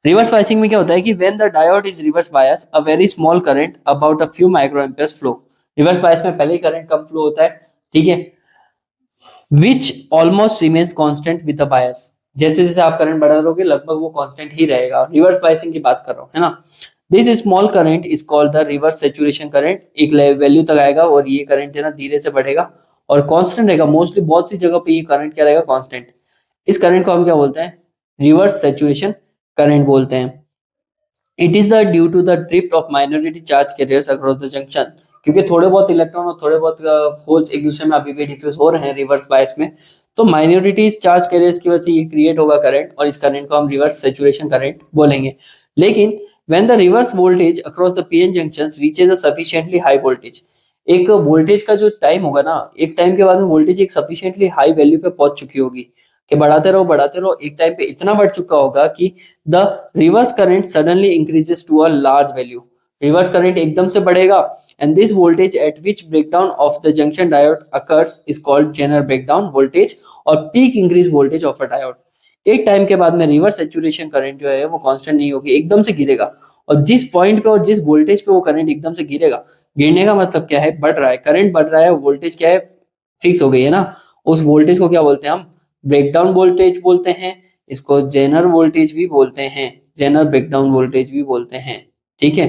रिवर्स बायसिंग में क्या होता है कि when the diode is reverse bias, a very small current about a few micro amperes flow. Reverse bias में पहले ही करंट कम फ्लो होता है, ठीक है, विच almost remains constant with the bias. जैसे जैसे आप करंट बढ़ा दोगे लगभग वो कांस्टेंट ही रहेगा। रिवर्स बायसिंग की बात कर रहा हूँ, है ना। This small current is called the reverse saturation current. एक वैल्यू तक आएगा और ये करंट है ना धीरे से बढ़ेगा और कांस्टेंट रहेगा। मोस्टली बहुत सी जगह पे ये करंट क्या रहेगा, कांस्टेंट। इस करंट को हम क्या बोलते हैं, रिवर्स सैचुरेशन करंट बोलते हैं। It is the due to the drift of minority charge carriers across the junction. क्योंकि थोड़े बहुत इलेक्ट्रॉन और थोड़े बहुत होल्स एक दूसरे में अभी भी डिफ्यूज हो रहे हैं रिवर्स बायस में, तो माइनॉरिटी चार्ज कैरियर्स की वजह से ये क्रिएट होगा करंट, और इस करंट को हम रिवर्स सैचुरेशन करंट बोलेंगे। लेकिन when the reverse voltage across the pn junctions reaches a sufficiently high voltage, एक वोल्टेज का जो टाइम होगा ना, एक टाइम के बाद में वोल्टेज एक सफिशिएंटली हाई वैल्यू पे पहुंच चुकी होगी कि बढ़ाते रहो, एक टाइम पे इतना बढ़ चुका होगा कि the reverse current suddenly increases to a large value. Reverse current एकदम से बढ़ेगा, and this voltage at which breakdown of the junction diode occurs is called Zener breakdown voltage और peak increase voltage of a diode. एक time के बाद में reverse saturation current जो है वो कांस्टेंट नहीं होगी, एकदम से गिरेगा। और जिस पॉइंट पे और जिस वोल्टेज पे वो करंट एकदम से गिरेगा, गिरने का मतलब क्या है, बढ़ रहा है, करंट बढ़ रहा है, वोल्टेज क्या है, फिक्स हो गई है ना, उस वोल्टेज को क्या बोलते हैं हम, ब्रेकडाउन वोल्टेज बोलते हैं। इसको जेनर वोल्टेज भी बोलते हैं, जेनर ब्रेकडाउन वोल्टेज भी बोलते हैं। ठीक है,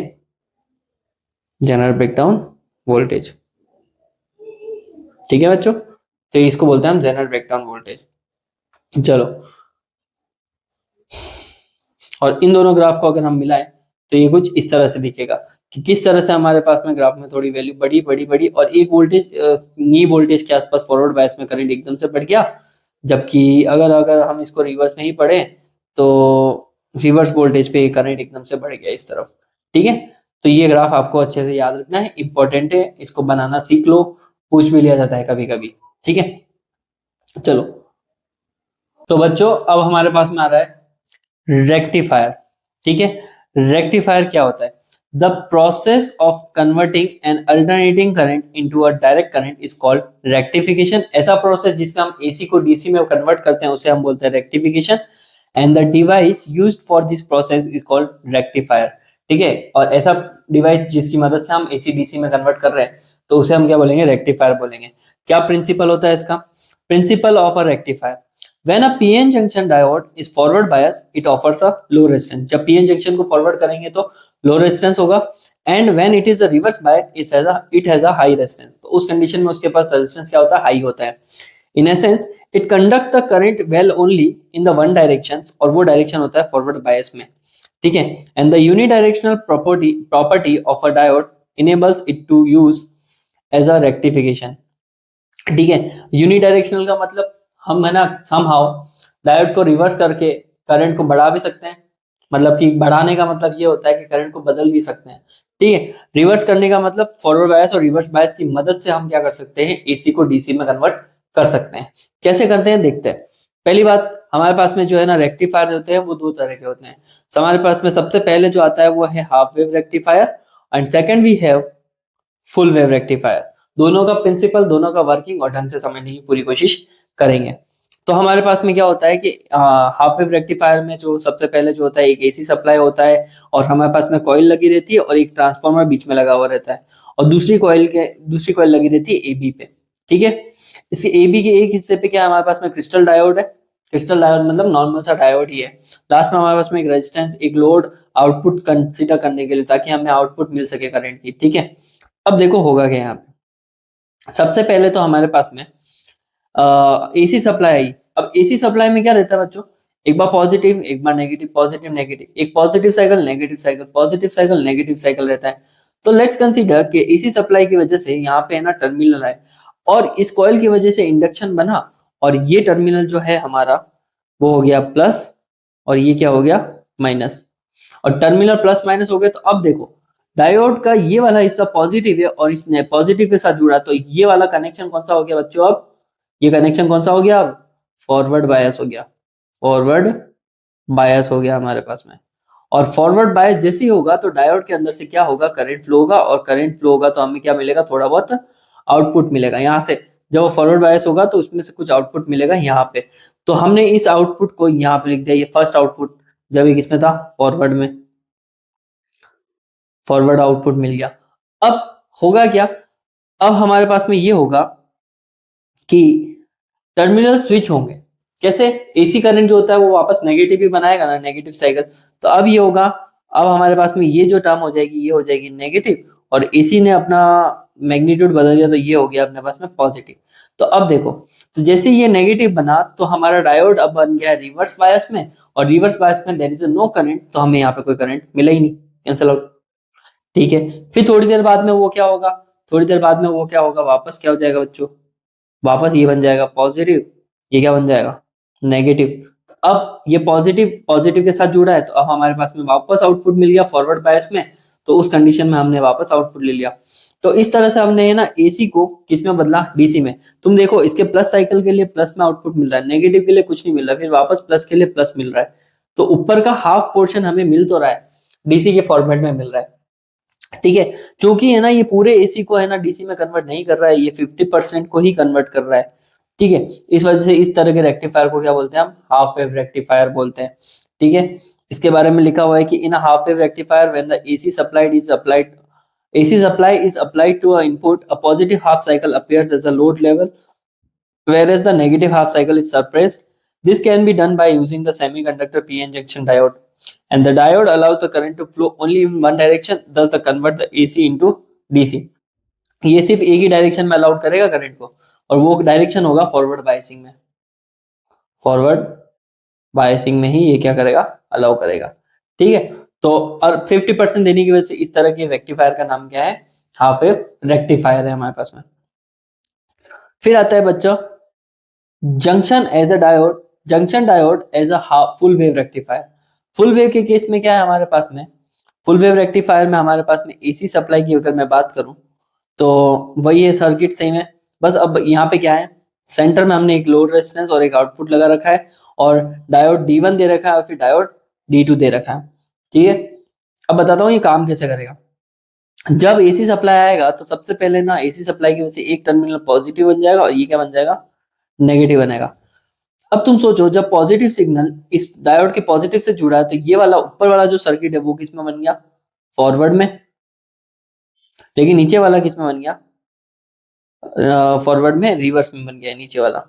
जेनर ब्रेकडाउन वोल्टेज। ठीक है बच्चों, तो इसको बोलते हैं हम जेनर ब्रेकडाउन वोल्टेज। चलो, और इन दोनों ग्राफ को अगर हम मिलाएं तो ये कुछ इस तरह से दिखेगा कि किस तरह से हमारे पास में ग्राफ में थोड़ी वैल्यू बढ़ी बढ़ी बढ़ी और एक वोल्टेज नी वोल्टेज के आसपास फॉरवर्ड बायस में करंट एकदम से बढ़ गया। जबकि अगर अगर हम इसको रिवर्स में ही पढ़े तो रिवर्स वोल्टेज पे करंट एकदम से बढ़ गया इस तरफ। ठीक है, तो ये ग्राफ आपको अच्छे से याद रखना है, इंपॉर्टेंट है, इसको बनाना सीख लो, पूछ भी लिया जाता है कभी कभी। ठीक है, चलो, तो बच्चों अब हमारे पास में आ रहा है रेक्टिफायर। ठीक है, रेक्टिफायर क्या होता है, the process of converting N alternating current into a direct current is called rectification. ऐसा प्रोसेस जिसमें हम एसी को डीसी में कन्वर्ट करते हैं उसे हम बोलते हैं rectification, and the device used for this process is called rectifier. ठीक है, और ऐसा डिवाइस जिसकी मदद से हम एसी डीसी में कन्वर्ट कर रहे हैं तो उसे हम क्या बोलेंगे, रेक्टिफायर बोलेंगे। क्या प्रिंसिपल होता है इसका, principle of a rectifier, When a PN junction diode is forward bias, it offers a low resistance। जब PN junction को फॉरवर्ड करेंगे तो लो रेजिस्टेंस होगा, and when it is a reverse bias it has a high resistance। तो उस condition में उसके पास resistance क्या होता है, हाई होता है। In essence, it conducts the current well only in the one direction, और वो डायरेक्शन होता है फॉरवर्ड बायस में। ठीक है, and the unidirectional property of a diode enables it to use as a rectification। ठीक है, यूनिडायरेक्शनल का मतलब हम है ना समहाउ डायोड को रिवर्स करके करंट को बढ़ा भी सकते हैं। मतलब कि बढ़ाने का मतलब ये होता है कि करंट को बदल भी सकते हैं। ठीक है, रिवर्स करने का मतलब फॉरवर्ड बायस और रिवर्स बायस की मदद से हम क्या कर सकते हैं, एसी को डीसी में कन्वर्ट कर सकते हैं। कैसे करते हैं देखते हैं। पहली बात, हमारे पास में जो है ना रेक्टिफायर होते हैं वो दो तरह के होते हैं। तो हमारे पास में सबसे पहले जो आता है वो है half wave rectifier, and second we have full wave rectifier. दोनों का प्रिंसिपल, दोनों का वर्किंग और ढंग से समझने की पूरी कोशिश करेंगे। तो हमारे पास में क्या होता है कि हाफ वेव रेक्टिफायर में जो सबसे पहले जो होता है एक एसी सप्लाई होता है, और हमारे पास में कॉइल लगी रहती है और एक ट्रांसफार्मर बीच में लगा हुआ रहता है, और दूसरी कॉइल लगी रहती है एबी पे। ठीक है, इसके एबी के एक हिस्से पे क्या है, हमारे पास में क्रिस्टल डायोड है। क्रिस्टल डायोड मतलब नॉर्मल सा डायोड ही है। लास्ट में हमारे पास में एक रेजिस्टेंस, एक लोड, आउटपुट कंसीडर करने के लिए, ताकि हमें आउटपुट मिल सके करंट की। ठीक है, अब देखो होगा क्या यहाँ पे। सबसे पहले तो हमारे पास में एसी सप्लाई आई। अब एसी सप्लाई में क्या रहता है बच्चों, एक बार पॉजिटिव, एक बार नेगेटिव, पॉजिटिव नेगेटिव, एक positive cycle, negative cycle, positive cycle, negative cycle रहता है। तो लेट्स कंसीडर कि एसी सप्लाई की वजह से यहाँ पे है ना टर्मिनल है, और इस कॉइल की वजह से इंडक्शन बना, और ये टर्मिनल जो है हमारा वो हो गया प्लस, और ये क्या हो गया माइनस। और टर्मिनल प्लस माइनस हो गए, तो अब देखो डायोड का ये वाला हिस्सा पॉजिटिव है और इसने पॉजिटिव के साथ जुड़ा, तो ये वाला कनेक्शन कौन सा हो गया बच्चों, अब ये कनेक्शन कौन सा हो गया, अब फॉरवर्ड बायस हो गया। फॉरवर्ड बायस हो गया हमारे पास में। और फॉरवर्ड बायस जैसे ही होगा तो डायोड के अंदर से क्या होगा, करंट फ्लो होगा, और करंट फ्लो होगा तो हमें क्या मिलेगा, थोड़ा बहुत आउटपुट मिलेगा यहाँ से। जब वो फॉरवर्ड बायस होगा तो उसमें से कुछ आउटपुट मिलेगा यहाँ पे। तो हमने इस आउटपुट को यहाँ पे लिख दिया, ये फर्स्ट आउटपुट, जब ये किसमें था, फॉरवर्ड में। फॉरवर्ड आउटपुट मिल गया। अब होगा क्या, अब हमारे पास में ये होगा कि टर्मिनल स्विच होंगे। कैसे, एसी करंट जो होता है वो वापस नेगेटिव ही बनाएगा ना, नेगेटिव साइकिल। तो अब ये होगा, अब हमारे पास में ये जो टर्म हो जाएगी, ये हो जाएगी नेगेटिव, और एसी ने अपना मैग्नीट्यूड बदल दिया, तो ये हो गया अपने पास में पॉजिटिव। तो अब देखो, तो जैसे ये नेगेटिव बना तो हमारा डायोड अब बन गया रिवर्स बायस में, और रिवर्स बायस में देयर इज नो करंट, तो हमें यहाँ पे कोई करंट मिला ही नहीं, कैंसिल आउट। ठीक है, फिर थोड़ी देर बाद में वो क्या होगा, थोड़ी देर बाद में वो क्या होगा, वापस क्या हो जाएगा बच्चों, वापस ये बन जाएगा पॉजिटिव, ये क्या बन जाएगा नेगेटिव। अब ये पॉजिटिव पॉजिटिव के साथ जुड़ा है, तो अब हमारे पास में वापस आउटपुट मिल गया फॉरवर्ड बायस में। तो उस कंडीशन में हमने वापस आउटपुट ले लिया। तो इस तरह से हमने ना एसी को किस में बदला, डीसी में। तुम देखो इसके प्लस साइकिल के लिए प्लस में आउटपुट मिल रहा है, नेगेटिव के लिए कुछ नहीं मिल रहा, फिर वापस प्लस के लिए प्लस मिल रहा है। तो ऊपर का हाफ पोर्शन हमें मिल तो रहा है, डीसी के फॉर्मेट में मिल रहा है। ठीक है, क्योंकि है ना ये पूरे एसी को है ना डीसी में कन्वर्ट नहीं कर रहा है, ये 50% को ही कन्वर्ट कर रहा है। ठीक है, इस वजह से इस तरह के रेक्टिफायर को क्या बोलते हैं हम, हाफ वेव रेक्टिफायर बोलते हैं। ठीक है, इसके बारे में लिखा हुआ है कि in half wave rectifier when the AC supply is applied to a input, a positive half cycle appears as a load level, whereas the negative half cycle is suppressed. This can be done by using the semiconductor p-n junction diode, and the diode allows the current to flow only in one direction, thus the convert the AC into DC. ये सिर्फ एक ही direction में allowed करेगा current को, और वो direction होगा forward biasing में। फॉरवर्ड बायसिंग में ही ये क्या करेगा, अलाउ करेगा। ठीक है, तो और 50% देने की वजह से इस तरह के रेक्टिफायर का नाम क्या है, हाफ वेव रेक्टिफायर है हमारे पास में। फिर आता है बच्चों junction as a diode, junction diode as a full wave rectifier. Full wave के केस में क्या है हमारे पास में, फुल वेव रेक्टिफायर में हमारे पास में एसी सप्लाई की अगर मैं बात करूं तो वही है सर्किट सेम है। बस अब यहाँ पे क्या है, सेंटर में हमने एक लोड रेजिस्टेंस और एक आउटपुट लगा रखा है, और डायोड D1 दे रखा है, और फिर डायोड D2 दे रखा है। ठीक है, अब बताता हूँ ये काम कैसे करेगा। जब एसी सप्लाई आएगा तो सबसे पहले ना एसी सप्लाई की वजह से एक टर्मिनल पॉजिटिव बन जाएगा, और ये क्या बन जाएगा, नेगेटिव बनेगा। अब तुम सोचो जब पॉजिटिव सिग्नल इस डायोड के पॉजिटिव से जुड़ा है, तो ये वाला ऊपर वाला जो सर्किट है वो किस में बन गया, फॉरवर्ड में। लेकिन नीचे वाला किस में बन गया, फॉरवर्ड में रिवर्स में बन गया नीचे वाला।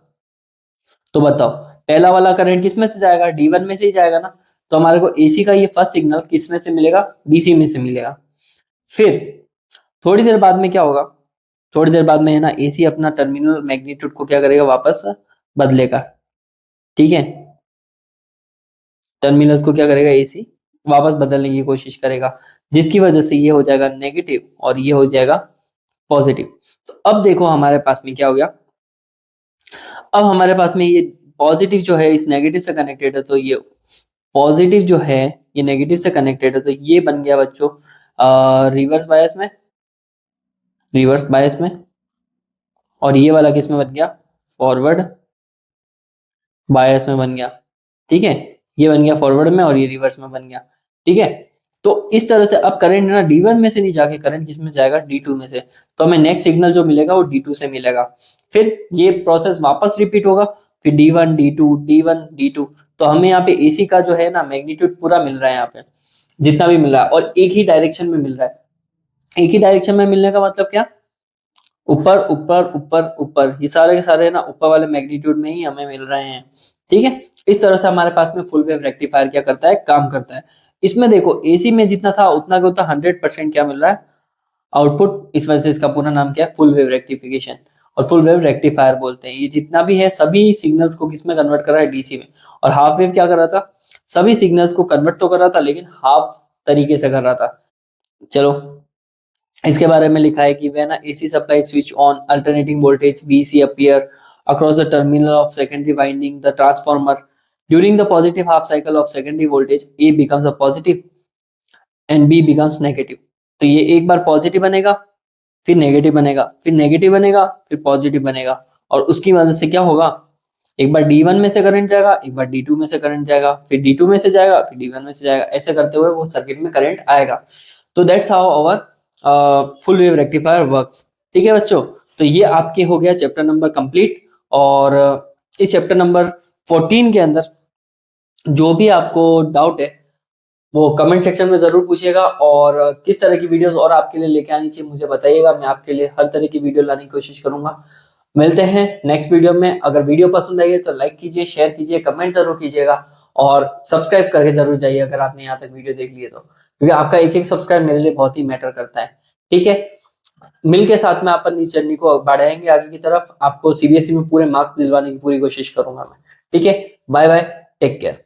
तो बताओ पहला वाला करंट किस में से जाएगा, D1 में से ही जाएगा ना। तो हमारे को एसी का ये फर्स्ट सिग्नल किस में से मिलेगा, डीसी में से मिलेगा। फिर थोड़ी देर बाद में क्या होगा, थोड़ी देर बाद में है ना एसी अपना टर्मिनल मैग्नीट्यूड को क्या करेगा, वापस बदलेगा। ठीक है, टर्मिनल्स को क्या करेगा, एसी वापस बदलने की कोशिश करेगा, जिसकी वजह से ये हो जाएगा नेगेटिव और ये हो जाएगा पॉजिटिव। तो अब देखो हमारे पास में क्या हो गया, अब हमारे पास में ये पॉजिटिव जो है इस नेगेटिव से कनेक्टेड है, तो ये पॉजिटिव जो है ये नेगेटिव से कनेक्टेड है, तो ये बन गया बच्चों रिवर्स बायस में, रिवर्स बायस में। और ये वाला किस में बन गया, फॉरवर्ड बायस में बन गया। ठीक है, ये बन गया फॉरवर्ड में और ये रिवर्स में बन गया। ठीक है, तो इस तरह से अब करंट ना D1 में से नहीं जाके करंट किस में जाएगा, D2 में से। तो हमें नेक्स्ट सिग्नल जो मिलेगा वो D2 से मिलेगा। फिर ये प्रोसेस वापस रिपीट होगा, फिर D1 D2 तो हमें यहाँ पे AC का जो है ना मैग्नीट्यूड पूरा मिल रहा है यहाँ पे, जितना भी मिल रहा है, और एक ही डायरेक्शन में मिल रहा है। एक ही डायरेक्शन में मिलने का मतलब क्या, ऊपर ऊपर ऊपर ऊपर, ये सारे के सारे ना ऊपर वाले मैग्नीट्यूड में ही हमें मिल रहे हैं। ठीक है, इस तरह से हमारे पास में फुल वेव रेक्टिफायर क्या करता है, काम करता है। इसमें देखो एसी में जितना था उतना का उतना 100% क्या मिल रहा है, आउटपुट। इस वजह से इसका पूरा नाम क्या है, फुल वेव रेक्टिफिकेशन और फुल वेव रेक्टिफायर बोलते हैं। ये जितना भी है सभी सिग्नल्स को किसमें कन्वर्ट कर रहा है, डीसी में। और हाफ वेव क्या कर रहा था, सभी सिग्नल्स को कन्वर्ट तो कर रहा था लेकिन हाफ तरीके से कर रहा था। चलो, इसके बारे में लिखा है कि when AC supply switch on alternating voltage VC appear across the terminal of secondary winding the transformer during the positive half cycle of secondary voltage A becomes a positive and B becomes negative। तो ये एक बार positive बनेगा, फिर negative बनेगा, फिर negative बनेगा, फिर positive बनेगा, और उसकी वजह से क्या होगा, एक बार D1 में से करंट जाएगा, एक बार D2 में से करंट जाएगा, फिर D2 में से जाएगा, फिर D1 में से जाएगा, ऐसे करते हुए वो सर्किट में करंट आएगा। तो that's how our full wave rectifier works. ठीक है बच्चों, तो ये आपके हो गया चैप्टर नंबर कंप्लीट। और इस चैप्टर नंबर 14 के अंदर जो भी आपको डाउट है वो कमेंट सेक्शन में जरूर पूछिएगा, और किस तरह की वीडियोस और आपके लिए लेके आनी चाहिए मुझे बताइएगा। मैं आपके लिए हर तरह की वीडियो लाने की कोशिश करूंगा। मिलते हैं नेक्स्ट वीडियो में। अगर वीडियो पसंद आई है तो लाइक कीजिए, शेयर कीजिए, कमेंट जरूर कीजिएगा, और सब्सक्राइब करके जरूर जाइए अगर आपने यहाँ तक वीडियो देख ली है तो, क्योंकि आपका एक एक सब्सक्राइब मेरे लिए बहुत ही मैटर करता है। ठीक है, मिल के साथ में अपन इस जर्नी को बढ़ाएंगे आगे की तरफ। आपको CBSE में पूरे मार्क्स दिलवाने की पूरी कोशिश करूंगा मैं। ठीक है, बाय बाय, टेक केयर।